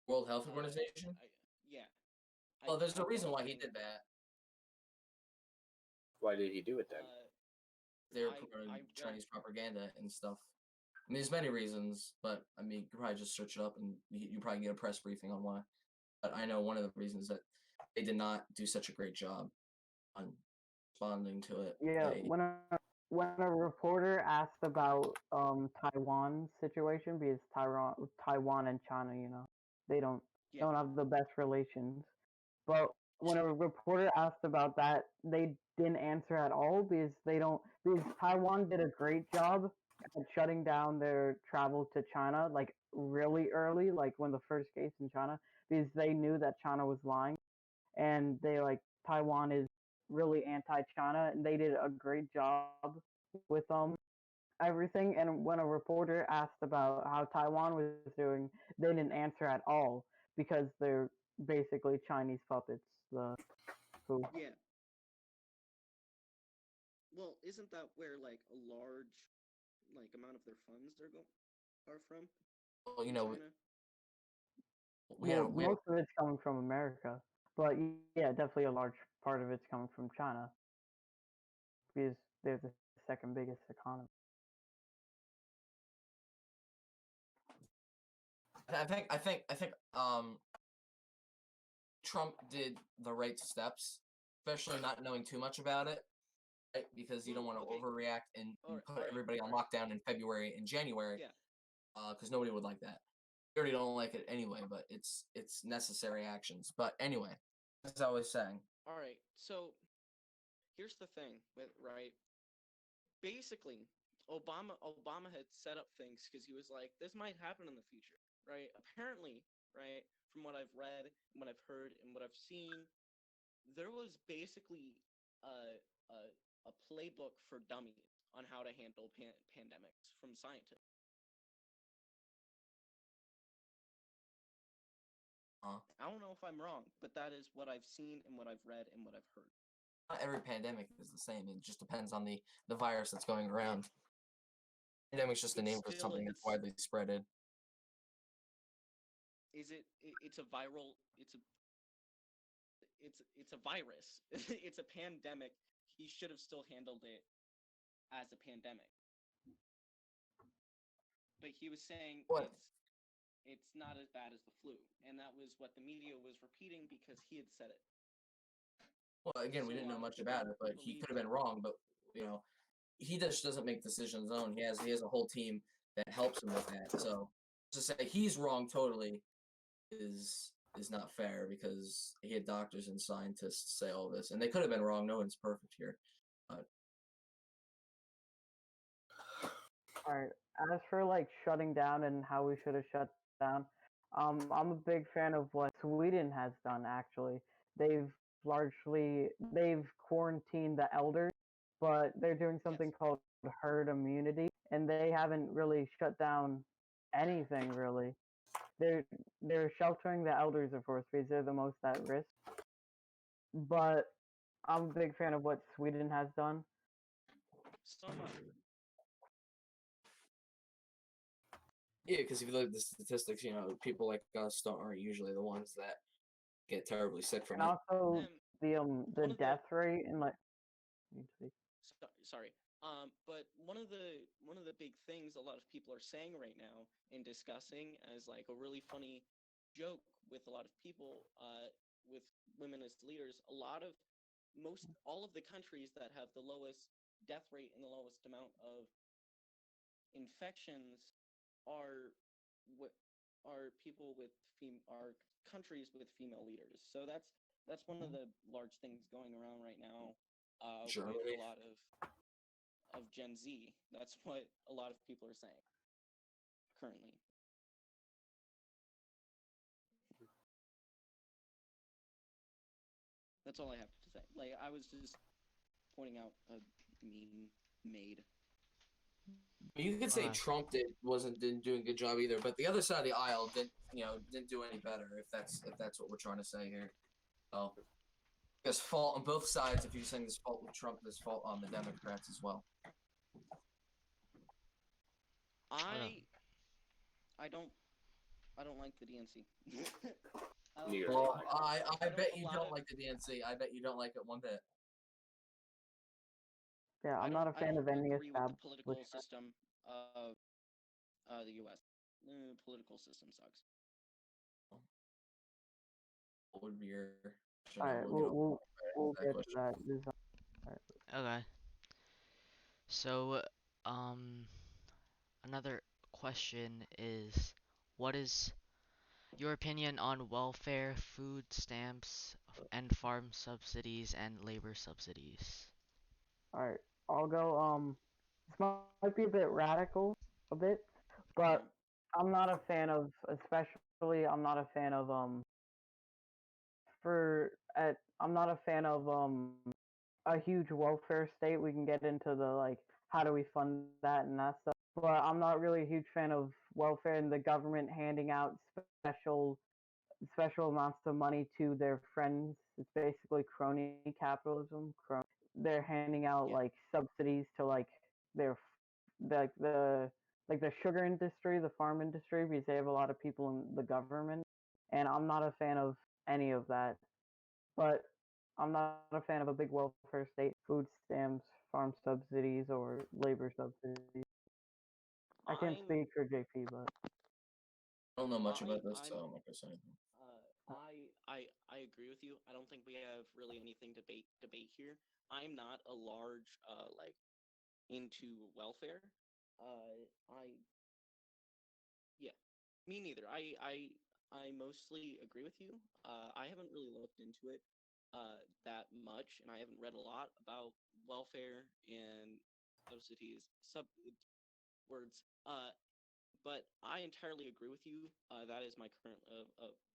World Health Organization. I yeah, Well, there's a I reason don't why he think did that. Why did he do it then? They were I promoting don't. Chinese propaganda and stuff. I mean, there's many reasons, but I mean, you could probably just search it up and you probably get a press briefing on why. But I know one of the reasons that they did not do such a great job on responding to it. Yeah, when a reporter asked about Taiwan's situation, because Taiwan and China, they Yeah, don't have the best relations. But when a reporter asked about that, they didn't answer at all because they don't because Taiwan did a great job at shutting down their travel to China like really early, like when the first case in China, because they knew that China was lying and they like Taiwan is really anti-China and they did a great job with everything. And when a reporter asked about how Taiwan was doing, they didn't answer at all because they're basically Chinese puppets. The who yeah. well, isn't that where like a large like amount of their funds are from Well, in China? Well, we had most of it's coming from America, but yeah, definitely a large part of it's coming from China because they're the second biggest economy. I think Trump did the right steps, especially not knowing too much about it, right? Because you don't Well, want to okay, overreact and all put right, everybody on all right. lockdown in February and January, Yeah. because nobody would like that. We already don't like it anyway, but it's necessary actions. But anyway, as I was saying, All right. So here's the thing with right. Basically, Obama had set up things because he was like, this might happen in the future, right? Apparently, right, from what I've read, and what I've heard, and what I've seen, there was basically a a, a playbook for dummies on how to handle pandemics from scientists. uh, I don't know if I'm wrong, but that is what I've seen and what I've read and what I've heard. not every pandemic is the same. It just depends on the virus that's going around. Pandemic's just a It's name for still something that's it's widely spreaded. is it it's a viral it's a virus. It's a pandemic. He should have still handled it as a pandemic. But he was saying What? it's not as bad as the flu, and that was what the media was repeating because he had said it. Well, again, we So a didn't know lot of much people about it, but he believed could have it. been wrong. But you know, he just doesn't make decisions on his own. He has a whole team that helps him with that. So to say he's wrong totally is not fair because he had doctors and scientists say all this, and they could have been wrong. No one's perfect here. But All right. As for like shutting down and how we should have shut down, I'm a big fan of what Sweden has done. Actually, they've quarantined the elders, but they're doing Yes. something called herd immunity, and they haven't really shut down anything really. They're they're sheltering the elders, of course, because they're the most at risk. But I'm a big fan of what Sweden has done. So am I. yeah, because if you look at the statistics, people like us aren't usually the ones that get terribly sick from And it. also Um, the one of the death rate and like sorry. But one of the big things a lot of people are saying right now and discussing as like a really funny joke with a lot of people, with women as leaders, most all of the countries that have the lowest death rate and the lowest amount of infections are what are people with are countries with female leaders. So that's one of the large things going around right now, with a Germany. lot of Gen Z. That's what a lot of people are saying currently. That's all I have to say. Like I was just pointing out a meme made. You could say Okay. Trump didn't do a good job either, but the other side of the aisle didn't do any better. If that's what we're trying to say here. So there's fault on both sides. If you're saying there's fault with Trump, there's fault on the Democrats as well. Okay. I don't I don't like the DNC. Neither do Well, I know bet a you lot don't of like the DNC. I bet you don't like it one bit. yeah, I'm not a I fan don't of any agree with the establishment. political system of the U.S. The political system sucks. What would be your? All right, We'll get off we'll that get to question. that. Alright. Okay. So, um, another question is, what is your opinion on welfare, food stamps, and farm subsidies and labor subsidies? All right, I'll go. This might be a bit radical, a bit, but Uh-huh. I'm not a fan of, especially I'm not a fan of for at I'm not a fan of a huge welfare state. We can get into the like how do we fund that and that stuff. But I'm not really a huge fan of welfare and the government handing out special amounts of money to their friends It's basically crony capitalism. They're handing out Yeah. like subsidies to their like the sugar industry, the farm industry, because they have a lot of people in the government, and I'm not a fan of any of that. But I'm not a fan of a big welfare state, food stamps, farm subsidies, or labor subsidies. I can't I'm speak for JP, but I don't know much I about this, I'm so I'm not gonna say anything. I agree with you. I don't think we have really anything debate here. I'm not a large like into welfare. I Yeah, me neither. I mostly agree with you. I haven't really looked into it that much, and I haven't read a lot about welfare and subsidies sub words. But I entirely agree with you. That is my current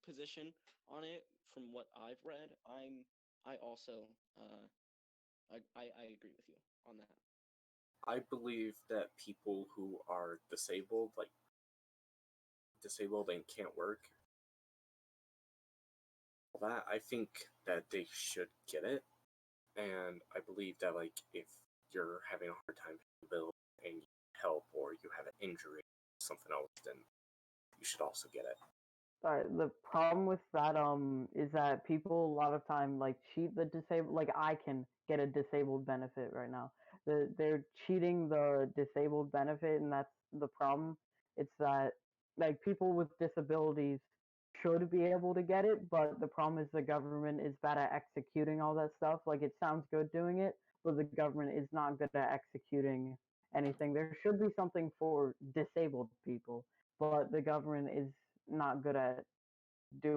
position on it. From what I've read, I also I agree with you on that. I believe that people who are disabled, like disabled and can't work, all that, I think that they should get it. And I believe that like if you're having a hard time paying the bill and you need help or you have an injury, something else, then you should also get it. the problem with that is that people a lot of time like cheat the disabled. Like I can get a disabled benefit right now. They're cheating the disabled benefit, and that's the problem. It's that like people with disabilities should be able to get it, but the problem is the government is bad at executing all that stuff. Like it sounds good doing it, but the government is not good at executing anything. There should be something for disabled people, but the government is not good at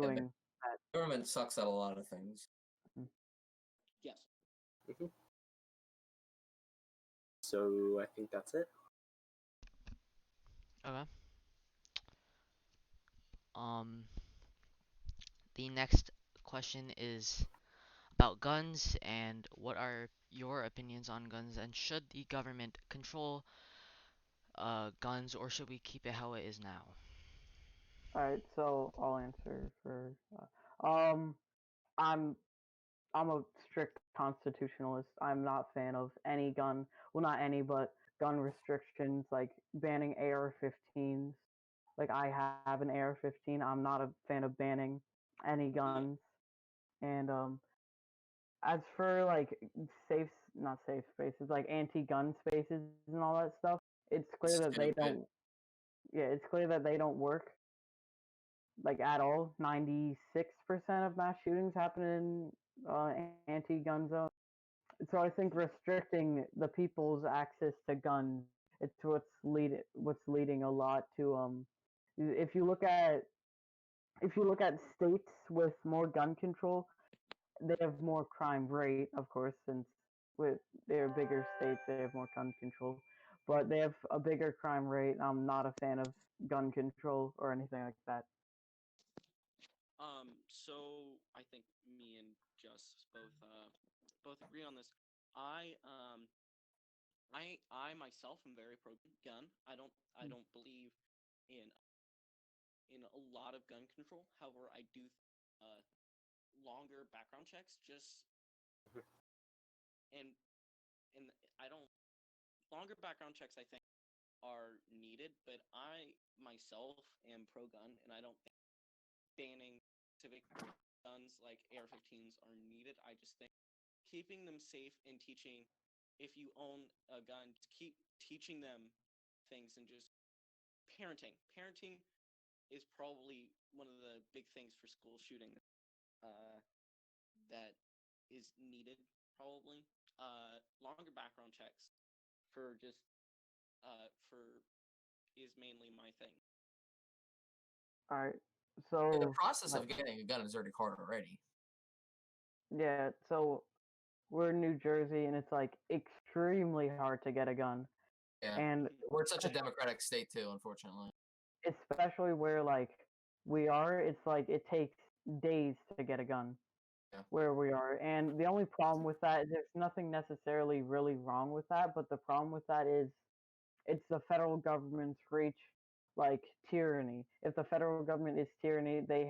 Yeah, the doing that. government sucks at a lot of things. Yes. Hmm. So I think that's it. Okay. Um, the next question is about guns and what are your opinions on guns and should the government control guns or should we keep it how it is now? All right, so I'll answer for. Um, I'm I'm a strict constitutionalist. I'm not a fan of any gun. Well, not any, but gun restrictions like banning AR-15s. Like I have an AR-15. I'm not a fan of banning any Yeah. guns. And as for like safe, not safe spaces, like anti-gun spaces and all that stuff, it's clear that they Stupid. don't. Yeah, it's clear that they don't work like at all. 96% of mass shootings happen in anti-gun zones. So I think restricting the people's access to guns, it's what's leading a lot to if you look at states with more gun control, they have more crime rate, of course, since with they're bigger states, they have more gun control, but they have a bigger crime rate. I'm not a fan of gun control or anything like that. So I think me and Just both agree on this. I um I myself am very pro gun. I don't believe in a lot of gun control. However, I do longer background checks just and and I don't longer background checks I think are needed, but I myself am pro gun and I don't think banning specific guns like AR-15s are needed. I just think keeping them safe and teaching if you own a gun, keep teaching them things and just parenting. Parenting is probably one of the big things for school shooting uh, that is needed probably. Longer background checks for just for is mainly my thing. All right, Yeah, the so process like of getting a gun is already hard already. yeah, so we're in New Jersey, and it's like extremely hard to get a gun, Yeah, and we're such a democratic state too, unfortunately. especially where like we are, it's like it takes days to get a gun Yeah. where we are. And the only problem with that is there's nothing necessarily really wrong with that, but the problem with that is it's the federal government's reach like tyranny. If the federal government is tyranny, they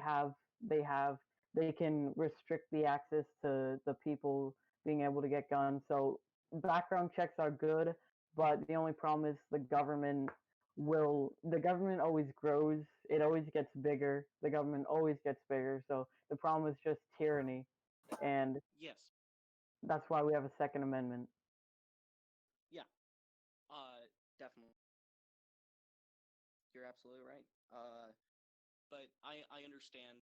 have they can restrict the access to the people being able to get guns. So background checks are good, but the only problem is the government always grows, it always gets bigger, the government always gets bigger. So the problem is just tyranny, and Yes. that's why we have a Second Amendment. Yeah. Definitely. You're absolutely right. But I understand.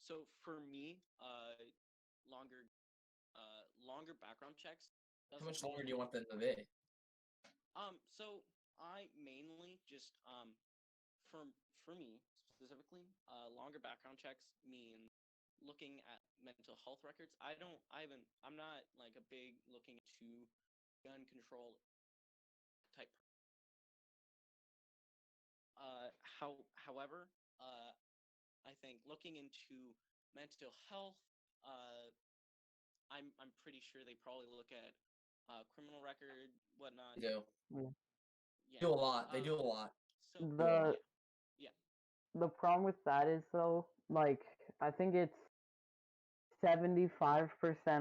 So for me, longer background checks How doesn't much longer do mean you want them to be? So I mainly just for for me specifically, longer background checks mean looking at mental health records. I'm not like a big looking into gun control type. However, I think looking into mental health, uh, I'm pretty sure they probably look at criminal record, whatnot. They do. Yeah. Yeah. Do a lot. They do a lot. So Do a The lot. yeah. the problem with that is though, like I think it's 75%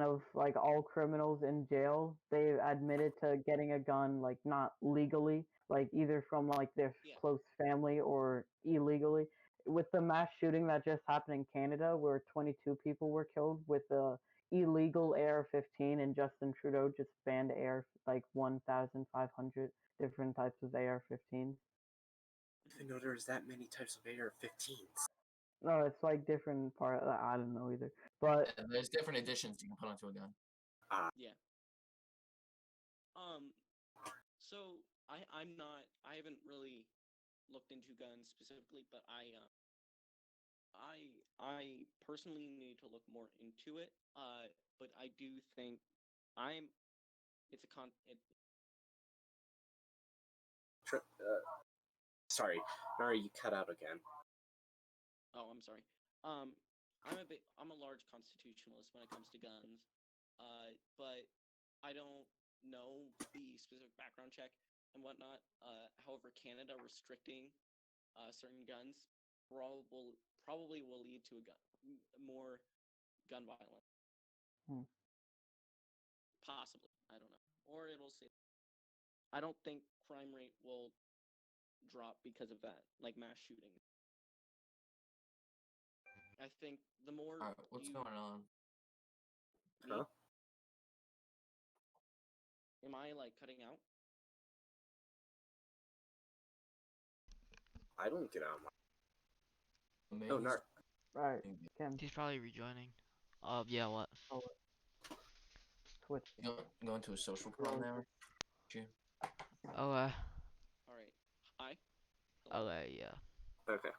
of like all criminals in jail, they admitted to getting a gun like not legally, like either from like their Yeah. close family or illegally. With the mass shooting that just happened in Canada where 22 people were killed with the illegal AR-15, and Justin Trudeau just banned AR like 1,500 different types of AR-15s. I didn't know there was that many types of AR-15s. No, it's like different part. I don't know either, but Yeah, there's different additions you can put onto a gun. Yeah. So I haven't really looked into guns specifically, but I personally need to look more into it. But I do think I'm it's a con it, Sorry, Nari, you cut out again. oh, I'm sorry. I'm a large constitutionalist when it comes to guns. But I don't know the specific background check and whatnot. However, Canada restricting certain guns probably will lead to more gun violence. Hmm. Possibly, I don't know, or it'll say. I don't think crime rate will drop because of that, like mass shooting. I think the more Alright, what's you going on? me, Huh? am I like cutting out? I don't get out. Maybe Oh, he's- Nari. right, maybe- Kim, He's probably rejoining. Yeah, what? Twitch. Going to a social prom now. Gee. Oh, All right. Hi. Hello? okay, yeah. Okay.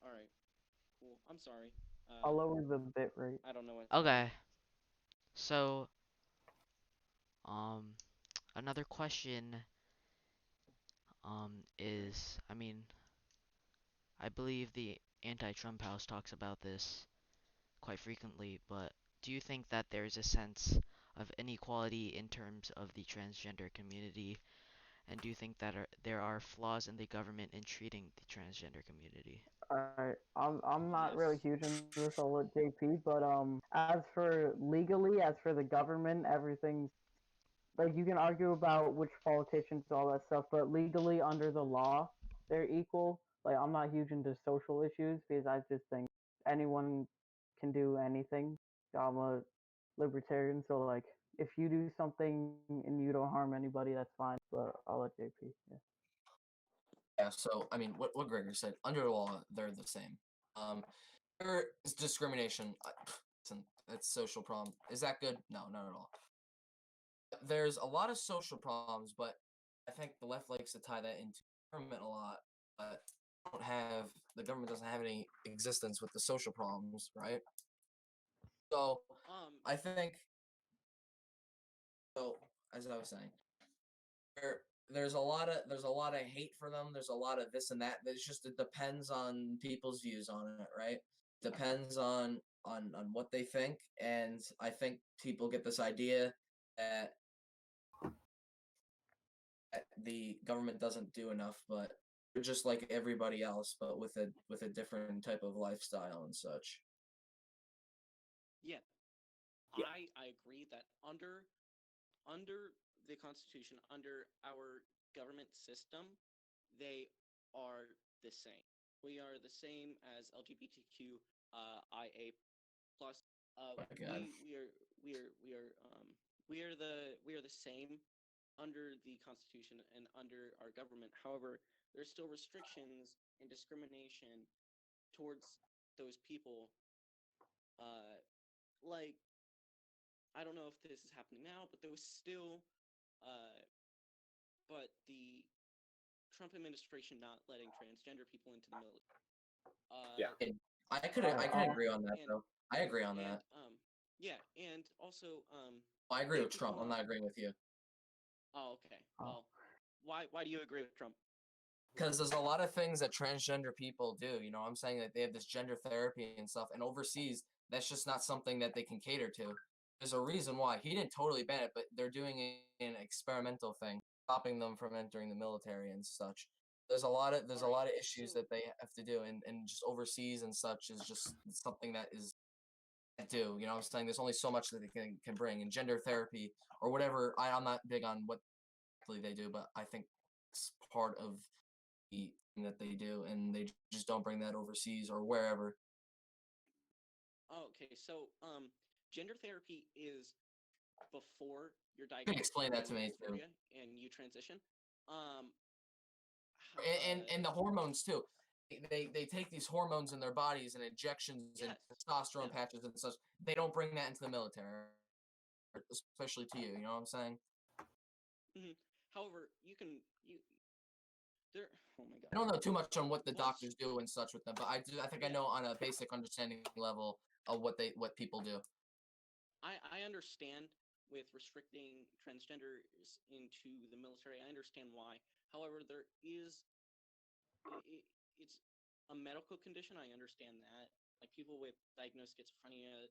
All right. Cool. I'm sorry. I'll lower the bit rate. I don't know what. Okay. So, another question, is, I mean, I believe the anti-Trump house talks about this quite frequently, but do you think that there is a sense of inequality in terms of the transgender community? And do you think that there are flaws in the government in treating the transgender community? Alright, I'm not really Yes. huge in this. I'll let JP. But as for legally, as for the government, everything's like you can argue about which politicians, all that stuff. But legally, under the law, they're equal. Like I'm not huge into social issues because I just think anyone can do anything. I'm a libertarian, so like if you do something and you don't harm anybody, that's fine. But I'll let JP. Yeah. Yeah, so I mean, what Gregor said, under the law, they're the same. There is discrimination. Listen, it's social problem. Is that good? No, not at all. There's a lot of social problems, but I think the left likes to tie that into government a lot. But the government doesn't have any existence with the social problems, right? So I think, so as I was saying, there's a lot of hate for them. There's a lot of this and that. It depends on people's views on it, right? Depends on what they think, and I think people get this idea that the government doesn't do enough, but They're just like everybody else, but with a different type of lifestyle and such. Yeah, Yeah. I agree that under the Constitution, under our government system, they are the same. We are the same as LGBTQ IA plus. My God. We are the same under the Constitution and under our government. However, there's still restrictions and discrimination towards those people. Uh, like I don't know if this is happening now, but there was still, uh, but the Trump administration not letting transgender people into the military. Yeah. I can agree on that and though. I agree on and that. yeah, and also I agree with they've Trump. I'm become not agreeing with you. oh okay. Oh. Well, why do you agree with Trump? Because there's a lot of things that transgender people do. You know, I'm saying that they have this gender therapy and stuff, and overseas, that's just not something that they can cater to. There's a reason why. He didn't totally ban it, but they're doing an experimental thing, stopping them from entering the military and such. There's a lot of Alright, issues so that they have to do, and just overseas and such is just something that is do. You know what I'm saying? There's only so much that they can bring. And gender therapy or whatever, I'm not big on what exactly they do, but I think it's part of the thing that they do, and they just don't bring that overseas or wherever. okay, so gender therapy is before you're You can diagnosed explain with that to me too. dysphoria and you transition. Um, And the hormones too. They take these hormones in their bodies and injections and yes, testosterone yeah. patches and such. They don't bring that into the military, especially to you. You know what I'm saying? However, you there. Oh my I don't God. know too much on what the Once doctors do and such with them, but I think I yeah, know on a basic understanding level of what people do. I understand with restricting transgenders into the military. I understand why. However, there is it's a medical condition. I understand that. Like people with diagnosed schizophrenia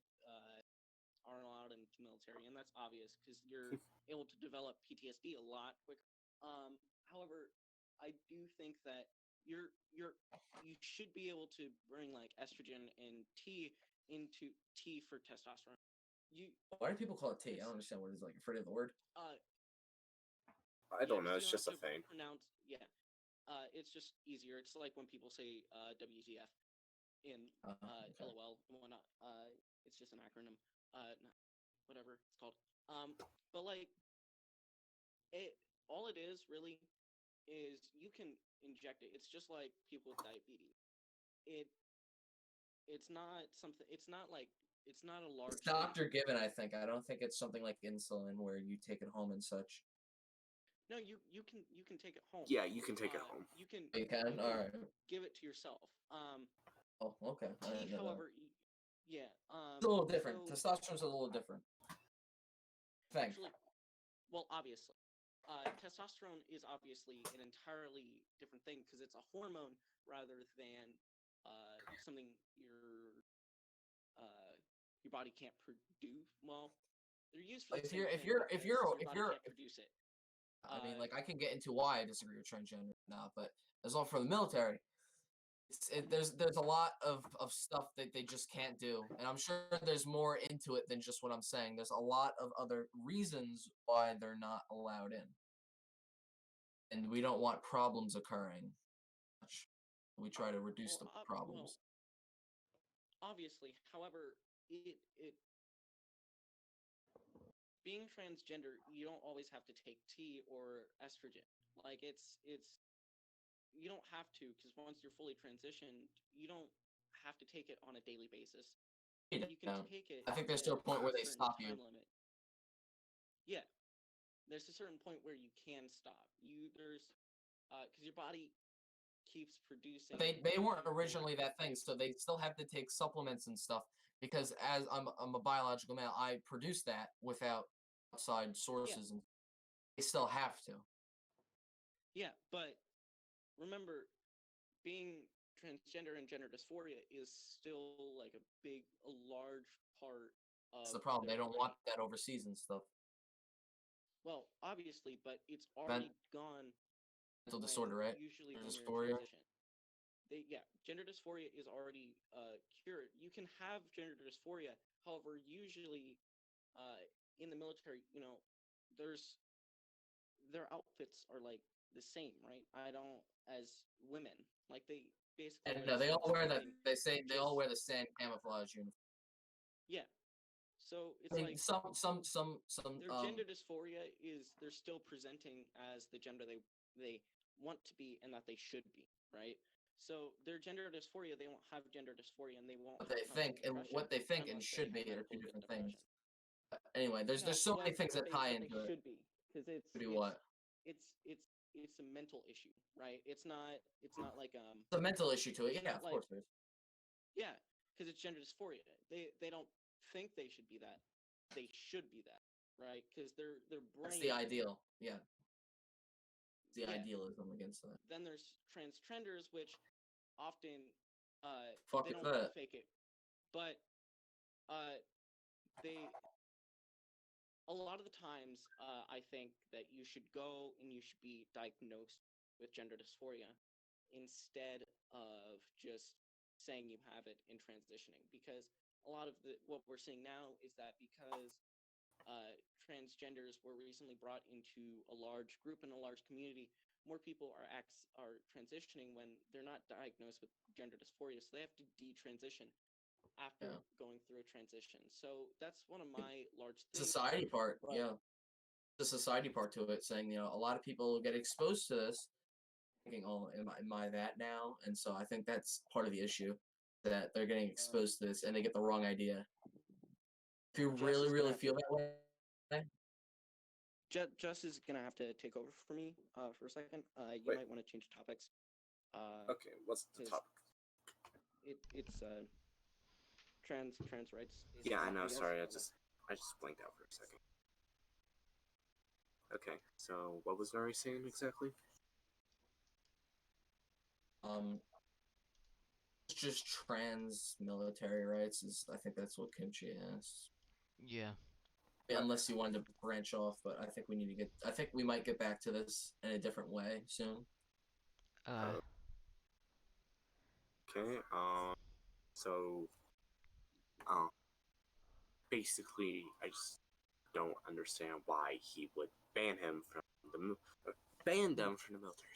aren't allowed into the military, and that's obvious because you're able to develop PTSD a lot quicker. However, I do think that you should be able to bring like estrogen and T for testosterone. You Why do people call it T? I it's don't understand what it is. Like afraid of the word. uh I yeah, don't know. because you It's don't just have a to thing. pronounce yeah. It's just easier. It's like when people say WTF in Okay. LOL and whatnot. It's just an acronym. Not, whatever it's called. But like it, all it is really is you can inject it. It's just like people with diabetes. It, it's not something. It's not like it's not a It's large thing. doctor given, I think. I don't think it's something like insulin where you take it home and such. No, you can take it home. Yeah, you can take it home. You can You can? All right. give it to yourself. Oh, okay. I T, didn't know that. however, yeah. It's a little different. So Testosterone's a little different. Thing. actually, well, obviously, testosterone is obviously an entirely different thing because it's a hormone rather than something your body can't produce. Well, they're used for the If same you're if thing you're if because you're your if body you're can't produce it. I mean, Uh, like I can get into why I disagree with transgender now, but as well for the military, there's a lot of stuff that they just can't do, and I'm sure there's more into it than just what I'm saying. There's a lot of other reasons why they're not allowed in, and we don't want problems occurring. We try to reduce well, the well, problems. obviously. However, it being transgender, you don't always have to take T or estrogen. Like it's you don't have to because once you're fully transitioned, you don't have to take it on a daily basis. You You can don't. take it I think there's at still a point a where they certain stop you. time limit. Yeah, there's a certain point where you can stop. There's because your body keeps producing They weren't more. originally that thing, so they still have to take supplements and stuff because as I'm a biological male, I produce that without outside Yeah, sources, and they still have to. yeah, but remember, being transgender and gender dysphoria is still like a large part That's of the problem. their They don't brain. want that overseas and stuff. Well, obviously, but it's Then already gone. Mental when disorder, right? usually Or when you're in dysphoria? transition. Gender dysphoria is already cured. You can have gender dysphoria, however, usually uh, in the military, there's their outfits are like the same, right? I don't as women like they basically And wear no, the they same all wear that. clothing, They say which they all is wear the same camouflage uniform. yeah. So I it's mean, like some their gender dysphoria is they're still presenting as the gender they want to be and that they should be, right? So their gender dysphoria, they won't have gender dysphoria and they won't what have they constant think and depression what they think and unless they should have be are two medical different things. depression. Anyway, No, there's so many things what that tie they into it. should be, because To do what? it's a mental issue, right? It's not like It's a mental issue to it. it's Yeah, not of like course there is. yeah, because it's gender dysphoria. They don't think they should be that. They should be that, right? Because their That's the brain ideal. Yeah, it's the yeah. idealism against that. Then there's transgenders, which often Fuck they is don't that? fake it, but uh they a lot of the times I think that you should go and you should be diagnosed with gender dysphoria instead of just saying you have it in transitioning, because a lot of what we're seeing now is that because transgenders were recently brought into a large group and a large community, more people are transitioning when they're not diagnosed with gender dysphoria, so they have to detransition after Yeah. going through a transition. So that's one of my large things. Society part. But Yeah, the society part to it, saying a lot of people get exposed to this, thinking, "Oh, am I that now?" And so I think that's part of the issue, that they're getting exposed to this and they get the wrong idea. If you Jess is really gonna have feel to that way, Jess is gonna have to take over for me for a second. You Wait. might want to change topics. Okay, what's the 'Cause topic? it's trans rights. is Yeah, the I topic, know. I guess. Sorry, I just blinked out for a second. Okay, so what was Nari saying exactly? um, it's just trans military rights is, I think that's what Kimchi asked. Yeah. Unless you wanted to branch off, but I think we need to get. I think we might get back to this in a different way soon. Uh, Okay, so, um, basically, I just don't understand why he would ban him from ban them from the military.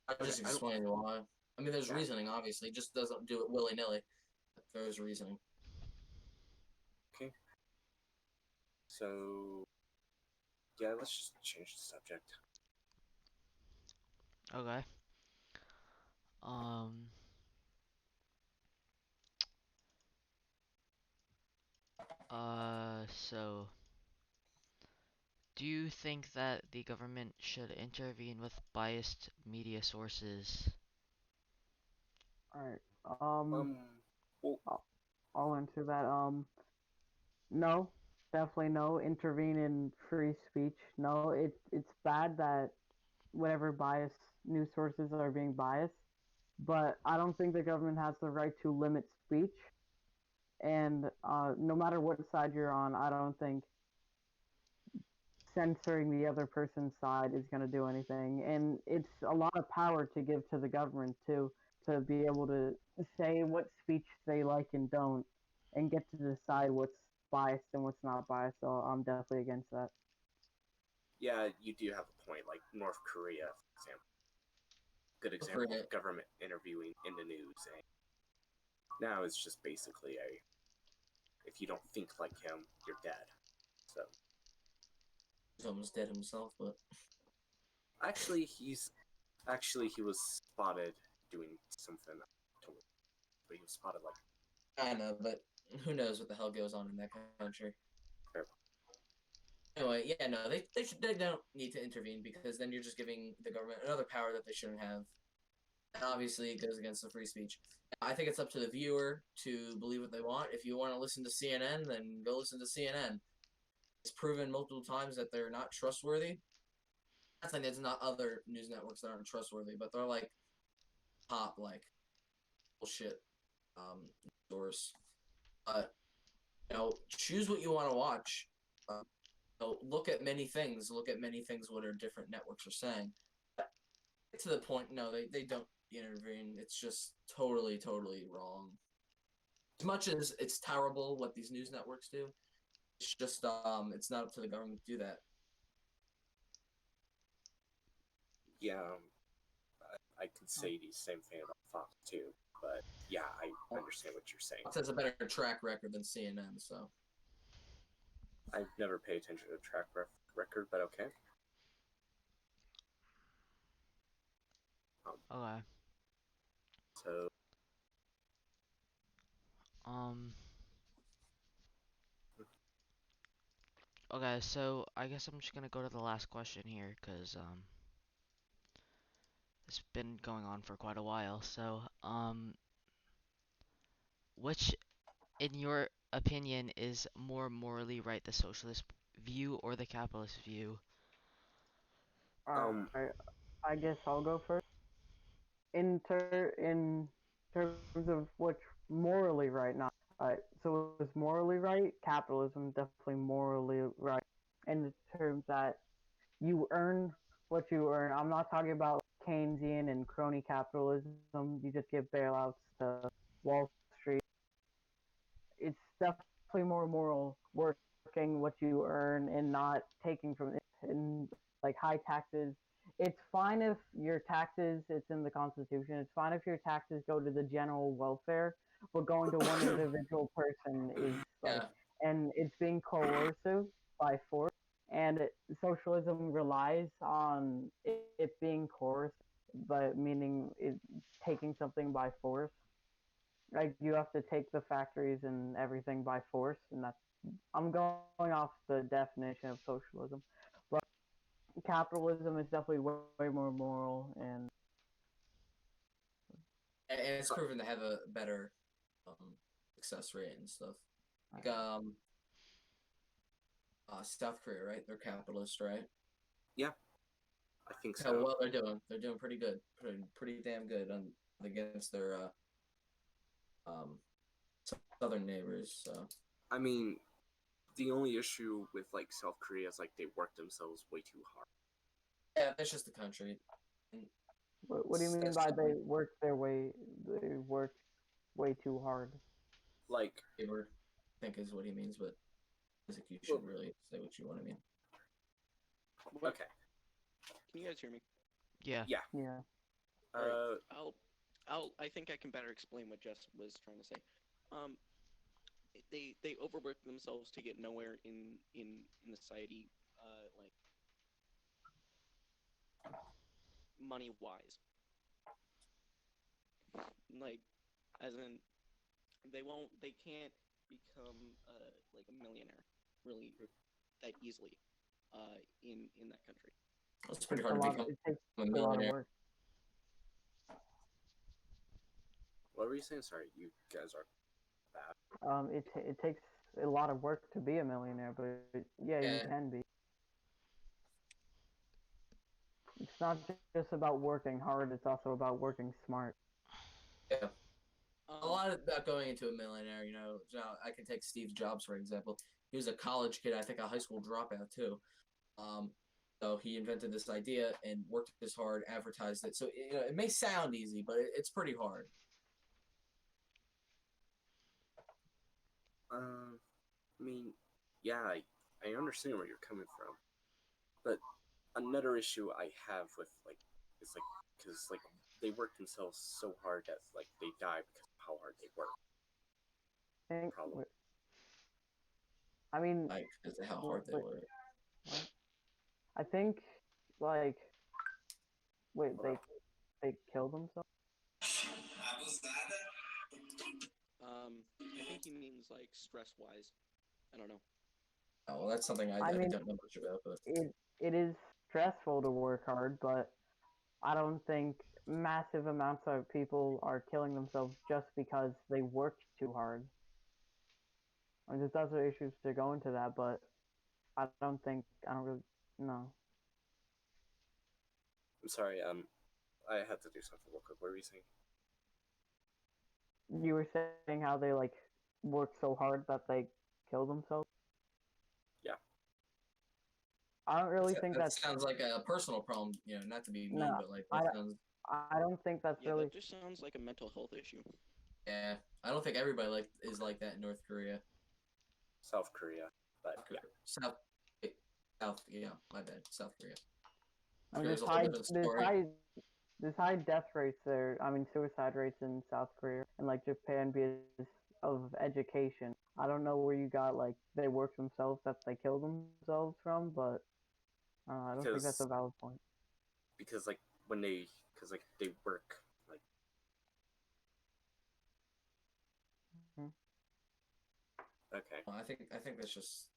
I just I don't- explained why. I mean, there's Yeah. reasoning, obviously. Just doesn't do it willy nilly. There's reasoning. Okay. So, yeah, let's just change the subject. okay. Um, so, do you think that the government should intervene with biased media sources? All right. Well, I'll answer that. No, definitely no. Intervene in free speech. No, it's bad that whatever bias news sources are being biased, but I don't think the government has the right to limit speech. And no matter what side you're on, I don't think censoring the other person's side is going to do anything. And it's a lot of power to give to the government too, to be able to say what speech they like and don't, and get to decide what's biased and what's not biased. So I'm definitely against that. yeah, you do have a point. Like North Korea, for example, good example Korea. of government interviewing in the news. And now it's just basically if you don't think like him, you're dead. So He's almost dead himself, but actually, he was spotted doing something. But he was spotted like. I know. But who knows what the hell goes on in that country? Fair. Anyway, yeah, no, they don't need to intervene, because then you're just giving the government another power that they shouldn't have. And obviously, it goes against the free speech. I think it's up to the viewer to believe what they want. If you want to listen to CNN, then go listen to CNN. It's proven multiple times that they're not trustworthy. I'm not saying there's not other news networks that aren't trustworthy, but they're like top bullshit source. Choose what you want to watch. Look at many things. Look at many things what our different networks are saying. To the point, no, they don't intervene. It's just totally, totally wrong. As much as it's terrible what these news networks do, it's just it's not up to the government to do that. Yeah, I could say the same thing about Fox too, but yeah, I understand what you're saying. Fox has a better track record than CNN, so. I've never paid attention to track record, but okay. Okay. So, Um. Okay, so I guess I'm just gonna go to the last question here, cause it's been going on for quite a while. So, which, in your opinion, is more morally right, the socialist view or the capitalist view? um, Alright, I guess I'll go first. In terms of what's morally right now. So it's morally right. Capitalism definitely morally right in the terms that you earn what you earn. I'm not talking about Keynesian and crony capitalism. You just give bailouts to Wall Street. It's definitely more moral working what you earn and not taking from it. And like high taxes, it's fine if your taxes, it's in the Constitution, it's fine if your taxes go to the general welfare, but going to one individual person is like, Yeah. and it's being coercive by force. And socialism relies on it being coerced, but meaning it taking something by force. Like you have to take the factories and everything by force, and that's I'm going off the definition of socialism. But capitalism is definitely way more moral, and And it's proven to have a better success rate and stuff. Like South Korea, right? They're capitalist, right? yeah, I think How so. well they're doing. They're doing pretty good. Pretty damn good on against their um southern neighbors. So I mean, the only issue with like South Korea is like they work themselves way too hard. yeah, that's just the country. And what do you mean that's by something they work way too hard? Like, favor, I think is what he means, but I think you well, should really say what you want to mean. okay, Can you guys hear me? Yeah. yeah. Yeah. Alright, I think I can better explain what Jess was trying to say. Um, they overwork themselves to get nowhere in society, like money wise. Like, as in, they can't become like a millionaire really that easily, in that country. It's pretty A hard to lot. become It takes a a lot of millionaire. work. What were you saying? Sorry, you guys are bad. It takes a lot of work to be a millionaire, but yeah, you Yeah, can be. It's not just about working hard; it's also about working smart. yeah. A Um, lot about going into a millionaire. So I can take Steve Jobs for example. He was a college kid, I think a high school dropout too. Um, so he invented this idea and worked as hard, advertised it. So it may sound easy, but it's pretty hard. I mean, yeah, I understand where you're coming from, but another issue I have with like is like because like they work themselves so hard that like they die because of how hard they work. think, Problem. I mean, Like, because of how what, hard they work. what? I think like wait, they kill themselves. I think he means like stress wise. I don't know. Oh, well, that's something I I mean, don't know much about, but it is stressful to work hard, but I don't think massive amounts of people are killing themselves just because they worked too hard. I mean, there's other issues to go into that, but I don't really know. I'm sorry. I had to do something real quick. What were you saying? You were saying how they like work so hard that they kill themselves. Yeah. I don't really think That that's sounds like a personal problem. You know, not to be mean, no. but like I that sounds. I don't think that's Yeah, really. that just sounds like a mental health issue. Yeah, I don't think everybody is like that in North Korea. South Korea, but yeah. South, South. Yeah, my bad. South Korea. I mean, There's a whole different story. there's high death rates there. I mean, suicide rates in South Korea and like Japan because of education. I don't know where you got like they work themselves that they kill themselves from, but I don't think that's a Because valid point. like when they work like Mhm. okay. I think that's just.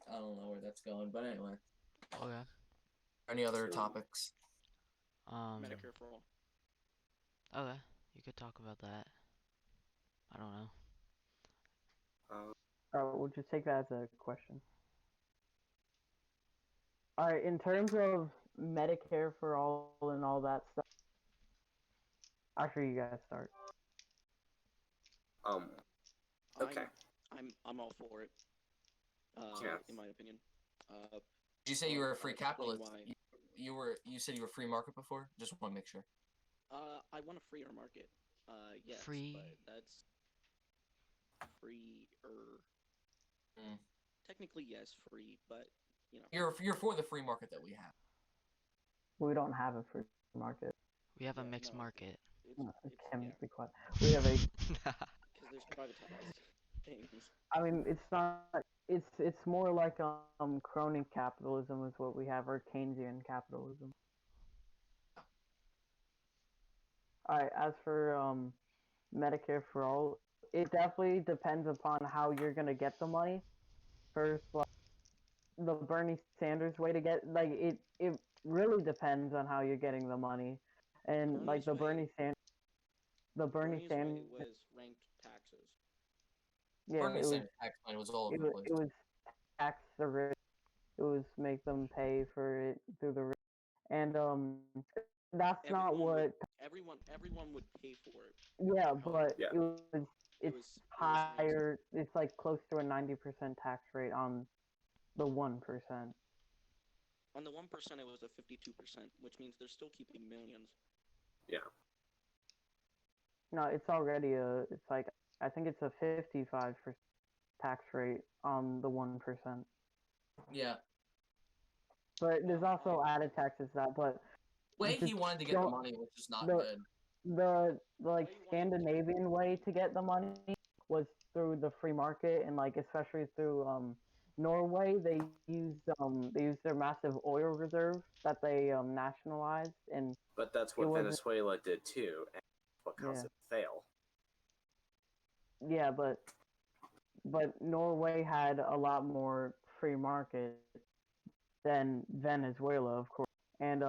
I don't know where that's going, but anyway. Okay. Any other So- topics? Medicare for all. Okay. You could talk about that. I don't know. We'll just take that as a question. All right, in terms of Medicare for all and all that stuff, actually, you guys start. Okay. I'm all for it. Yeah. In my opinion. Did you say you were a free I'll explain capitalist? why. You said you were free market before? Just want to make sure. I want a freer market. Yes, Free. but that's freer. Mm. Technically, yes, free, but you know. You're for the free market that we have. We don't have a free market. We have a Yeah, mixed no, market. Tim, yeah, be quiet. We have a. because there's privatized things. I mean, it's not. It's more like crony capitalism is what we have, or Keynesian capitalism. All right. As for Medicare for all, it definitely depends upon how you're gonna get the money. First, like the Bernie Sanders way to get it really depends on how you're getting the money, and like Bernie's way, the Bernie Bernie's Sanders, way was ranked taxes. yeah, Bernie Sanders tax plan was all over the place. it was tax the rich. It was make them pay for it through the rich, and that's not Everyone would, what. everyone would pay for it. Yeah, However, but Yeah. it's it was mixed. higher. It's like close to a 90% tax rate on the 1%. On the 1%, it was a 52%, which means they're still keeping millions. Yeah. No, it's already it's like I think it's a 55% tax rate on the 1%. Yeah. But there's Well, also added taxes that, but Way just he wanted to get the don't money was just not the good. the like Way you wanted to- Scandinavian way to get the money was through the free market and like especially through Norway they used their massive oil reserve that they nationalized and But that's it what wasn't Venezuela did too, and what caused yeah it to fail. yeah but Norway had a lot more free market than Venezuela, of course. And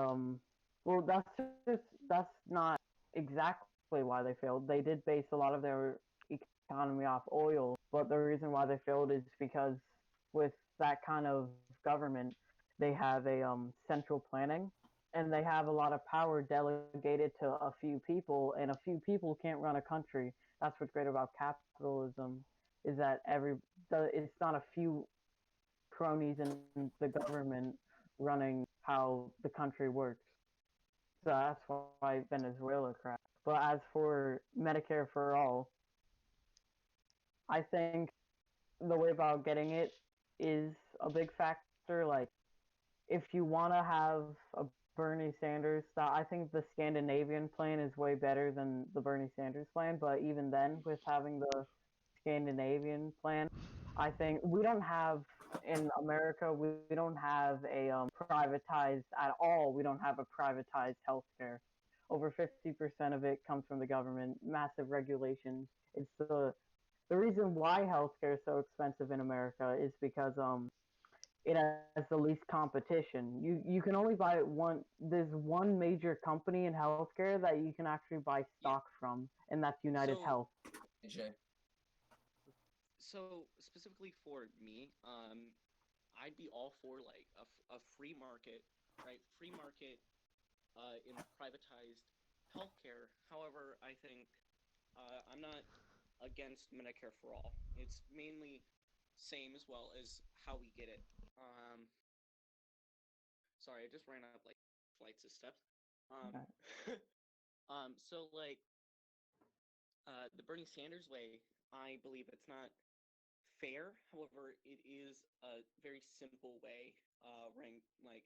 well, just that's not exactly why they failed. They did base a lot of their economy off oil, but the reason why they failed is because with that kind of government, they have a central planning, and they have a lot of power delegated to a few people, and a few people can't run a country. That's what's great about capitalism, is that it's not a few cronies in the government running how the country works. So that's why Venezuela crashed. But as for Medicare for all, I think the way about getting it is a big factor. Like, if you want to have a Bernie Sanders style, I think the Scandinavian plan is way better than the Bernie Sanders plan. But even then, with having the Scandinavian plan, I think we don't have in America. We don't have a privatized at all. We don't have a privatized healthcare. Over 50% of it comes from the government. Massive regulations. It's the reason why healthcare is so expensive in America is because it has the least competition. You can only buy one. There's one major company in healthcare that you can actually buy stock from, and that's United So, Health. AJ. so specifically for me, I'd be all for like a free market, right? Free market, in privatized healthcare. However, I think I'm not against Medicare for all. It's mainly same as well as how we get it. sorry, I just ran up like flights of steps. Alright. So like the Bernie Sanders way, I believe it's not fair. However, it is a very simple way, It may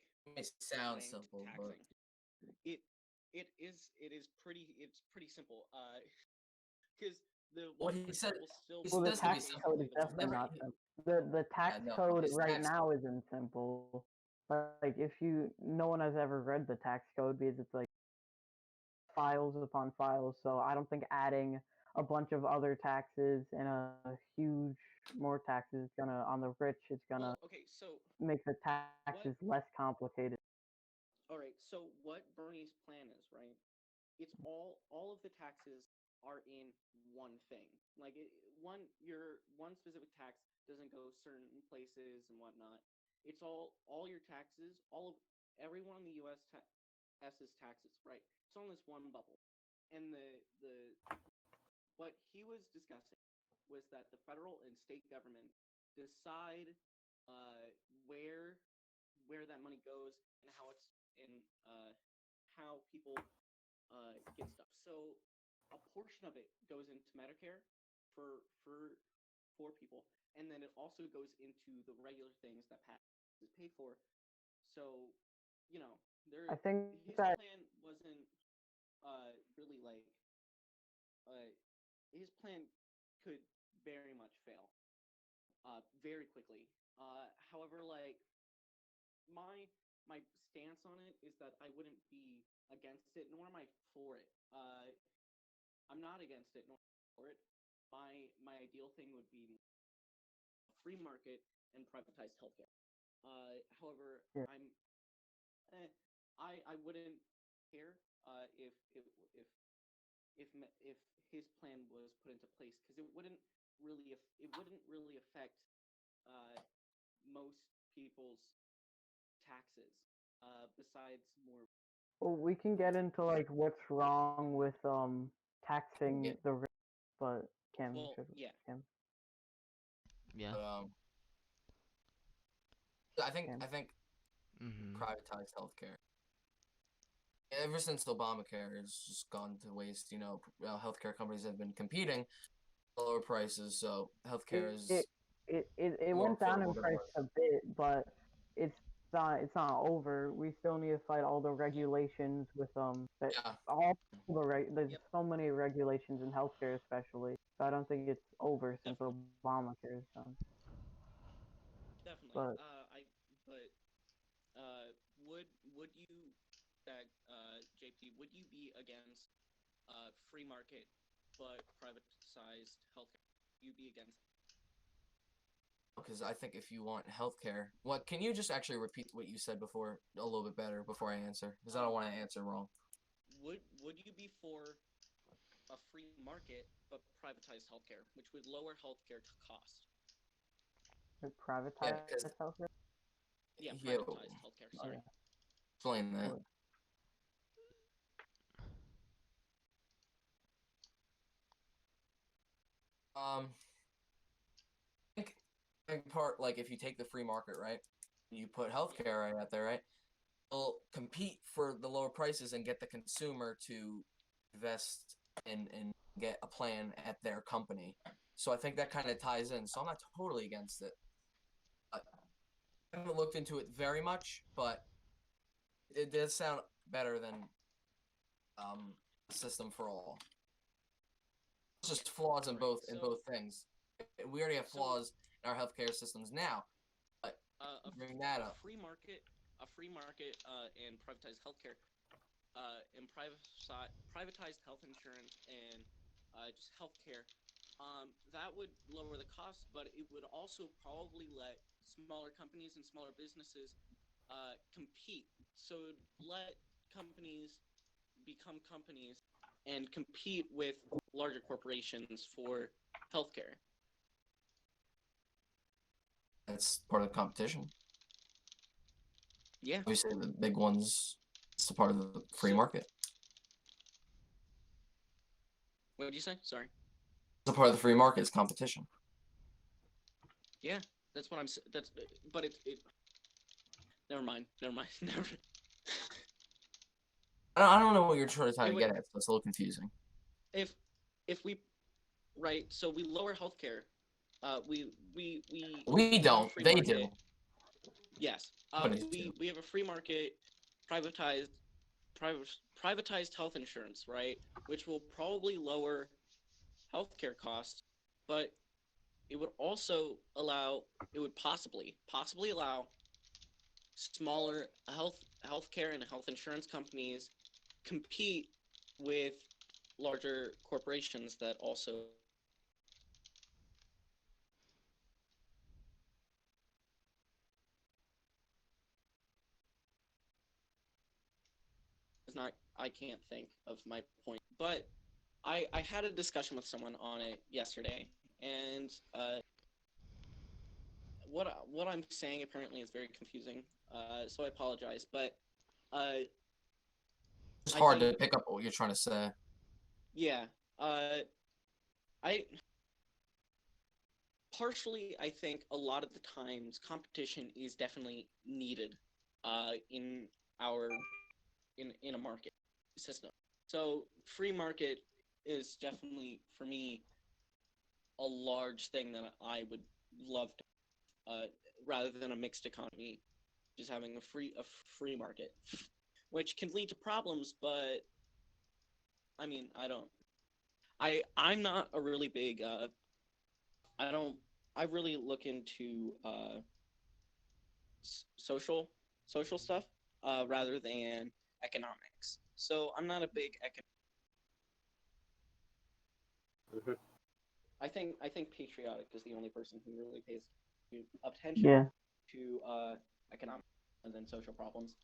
sound ranked simple, but taxing. It it's pretty simple. Because the what 1% he said, will still he Well, the says to be tax simple. code is basically definitely Never, not simple. The tax no, code his right tax now isn't simple. Like if no one has ever read the tax code because it's like files upon files. So I don't think adding a bunch of other taxes and a huge more taxes is gonna on the rich. It's gonna well, okay, so make the taxes less complicated. all right, so what Bernie's plan is, right? It's all of the taxes are in one thing. Like one specific tax doesn't go certain places and whatnot. It's all your taxes, all of everyone in the U.S. S's taxes, right? It's on this one bubble, and the what he was discussing was that the federal and state government decide uh, where where that money goes and how it's in how people get stuff. So a portion of it goes into Medicare for people, and then it also goes into the regular things that taxes pay for. So, you know, I think his that plan wasn't really like uh, his plan could very much fail very quickly. However, like my my stance on it is that I wouldn't be against it, nor am I for it. I'm not against it, nor for it. My ideal thing would be a free market and privatized healthcare. However, yeah. eh, I wouldn't care if his plan was put into place because it wouldn't really affect most people's taxes. Besides more. Well, we can get into like what's wrong with taxing Yeah. the rich, but Kim Well, should yeah. Kim Yeah. but, I think Kim. Mm-hmm. privatized healthcare. Ever since Obamacare has just gone to waste, healthcare companies have been competing at lower prices, so healthcare is It more went down in affordable than it price was. a bit, but it's it's not over. We still need to fight all the regulations with that Yeah, all there's Yep. so many regulations in healthcare especially. So I don't think it's over since Definitely. Obamacare is done. Definitely. But But would you that JP, would you be against free market but privatized healthcare? You be against? because I think if you want healthcare, what can you just actually repeat what you said before a little bit better before I answer? Because I don't want to answer wrong. Would you be for a free market but privatized healthcare, which would lower healthcare cost? Yeah, privatized because healthcare. Yeah, yeah, privatized healthcare. Oh Sorry. yeah. explain that. Would. I think part like if you take the free market, right, you put healthcare right out there, right, it'll compete for the lower prices and get the consumer to invest and get a plan at their company. So I think that kind of ties in. So I'm not totally against it. I haven't looked into it very much, but it does sound better than system for all. It's just flaws in Right. both things. We already have flaws in our healthcare systems now, but bring that up. A free market and privatized healthcare, and privatized health insurance and just healthcare. That would lower the cost, but it would also probably let smaller companies and smaller businesses compete. So it would let companies become companies and compete with larger corporations for healthcare. That's part of the competition. Yeah. Obviously, the big ones. It's a part of the free So- market. What did you say? Sorry. It's a part of the free market. It's competition. Yeah, that's what I'm. That's but Never mind. Never. I don't know what you're trying to Anyway, get at. So it's a little confusing. if we right, so we lower healthcare. We have a don't. free They market. do. Yes. Companies do. We have a free market, privatized privatized health insurance, right? Which will probably lower healthcare costs, but it would also allow it would possibly allow smaller healthcare and health insurance companies compete with larger corporations that also is not I can't think of my point, but I had a discussion with someone on it yesterday, and what I'm saying apparently is very confusing. So I apologize, but It's I hard think to pick up what you're trying to say. yeah, I partially I think a lot of the times competition is definitely needed in our in a market system. So free market is definitely for me a large thing that I would love to rather than a mixed economy, just having a free market, which can lead to problems. But I mean, I'm not a really big I don't I really look into social stuff rather than economics. So I'm not a big Mhm. I think patriotic is the only person who really pays attention Yeah, to economics and then social problems.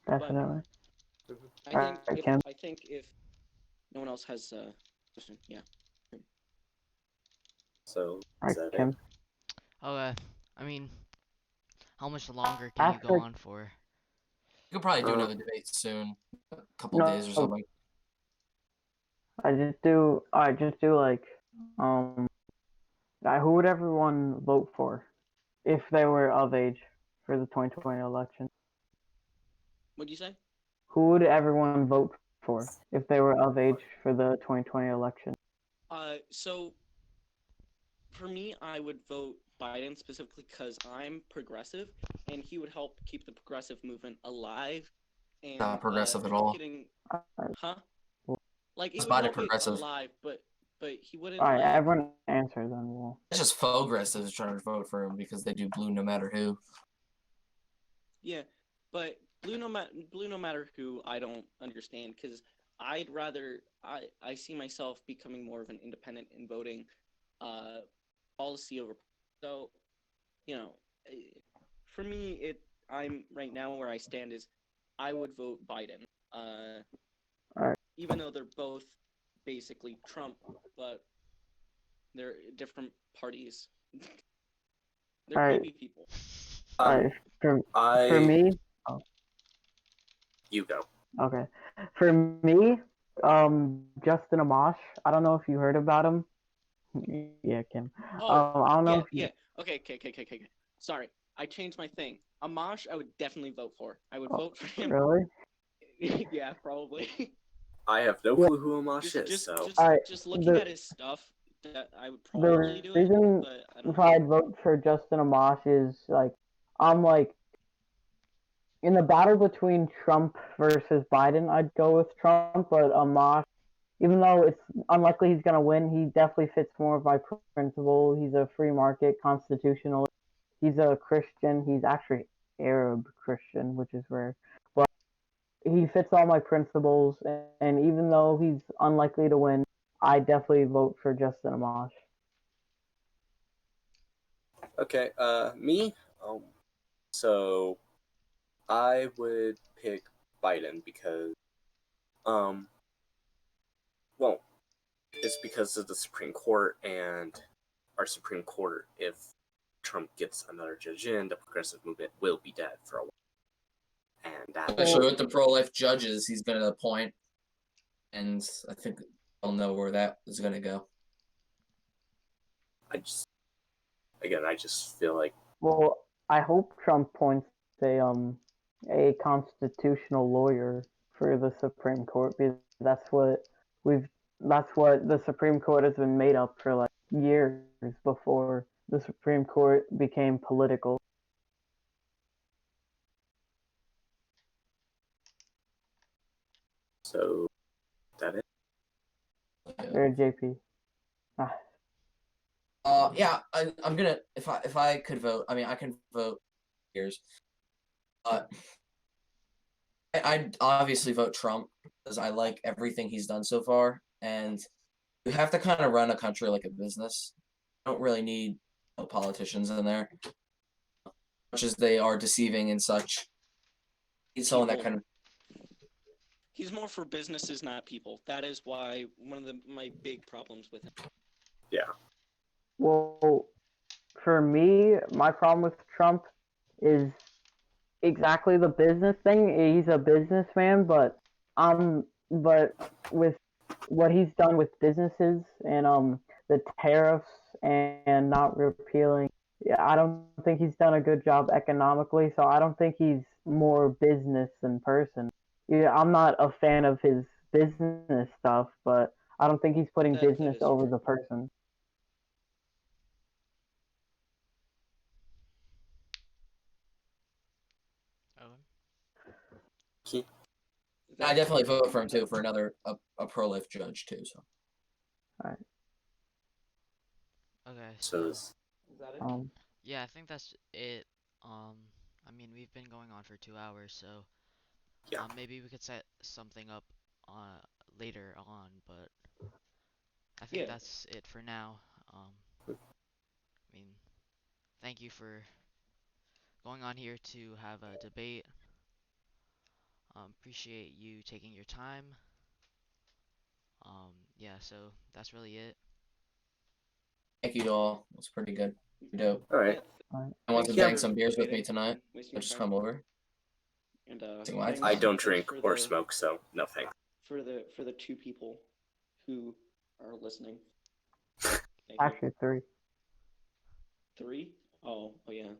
But definitely. I All think right, Kim. if no one else has a question, yeah. So All is right, that it? Kim. Okay. I mean, how much longer can you go After on for? You could probably do Uh, another debate soon, a couple no, days or something. I just do like who would everyone vote for if they were of age for the 2020 election? What'd you say? Who would everyone vote for if they were of age for the 2020 election? So for me, I would vote Biden specifically because I'm progressive, and he would help keep the progressive movement alive, and Not progressive at help all. getting, Alright, huh? Like he It's would Biden help it progressive. alive, but he wouldn't alright, like everyone answer then. Well, It's just faux progressives trying to vote for him because they do blue no matter who. yeah, but blue no matter who I don't understand because I'd rather I see myself becoming more of an independent in voting, uh, policy over so you know, for me, I'm right now where I stand is I would vote Biden. alright, Even though they're both basically Trump, but they're different parties. They're alright, creepy people. um, alright. For I me, oh, you go. okay. For me, Justin Amash. I don't know if you heard about him. Yeah, Kim. Oh, I don't know yeah, if you. yeah. Okay. Sorry, I changed my thing. Amash, I would definitely vote for. I would Oh, vote for him. really? Yeah, probably. I have no Yeah. clue who Amash is, so Alright. Just looking The at his stuff, that I would the probably do it, reason but I don't if know. I'd vote for Justin Amash is I'm like in the battle between Trump versus Biden, I'd go with Trump, but Amash, even though it's unlikely he's gonna win, he definitely fits more of my principle. He's a free market constitutionalist. He's a Christian. He's actually Arab Christian, which is rare. But he fits all my principles, and even though he's unlikely to win, I definitely vote for Justin Amash. okay. Me. So I would pick Biden because um, well, it's because of the Supreme Court and our Supreme Court. If Trump gets another judge in, the progressive movement will be dead for a while, and that Especially with the pro-life judges he's going to appoint, and I think I'll know where that is going to go. I just feel like Well, I hope Trump appoints a constitutional lawyer for the Supreme Court because we've that's what the Supreme Court has been made up for like years before the Supreme Court became political. So that it. Or JP. Ah, Yeah, I'm gonna if I could vote, I mean I can vote years. I'd obviously vote Trump because I like everything he's done so far, and you have to kind of run a country like a business. You don't really need politicians in there, much as they are deceiving and such. He's someone that People. kind of He's more for businesses, not people. That is why one of my big problems with him. Yeah. well, for me, my problem with Trump is exactly the business thing. He's a businessman, but with what he's done with businesses and the tariffs and not repealing, yeah, I don't think he's done a good job economically. So I don't think he's more business than person. Yeah, I'm not a fan of his business stuff, but I don't think he's putting That business is over true. the person. Owen? He, I That definitely vote for him too for another a pro-life judge too. So Okay, so so is is that it? yeah, I think that's it. Um, I mean, we've been going on for 2 hours, so yeah. maybe we could set something up later on, but I think Yeah. that's it for now. I mean, thank you for going on here to have a debate. Appreciate you taking your time. Yeah, so that's really it. thank you all. It's pretty good. Dope. All right. Yeah. Alright. I want to Thanks Yeah. bang for some beers with me debating tonight. and wasting So your just time. come over. And See my thanks, I don't thanks drink or the smoke, so no thanks. for the two people who are listening. Thank you. Actually, three. 3? Oh yeah.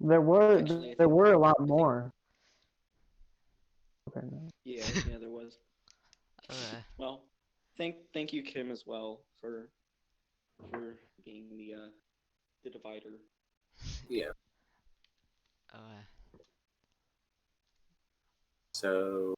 There were Actually, I there think were a lot I think more. yeah there was. Okay. Well, thank you Kim as well for being the divider. Yeah. Okay. So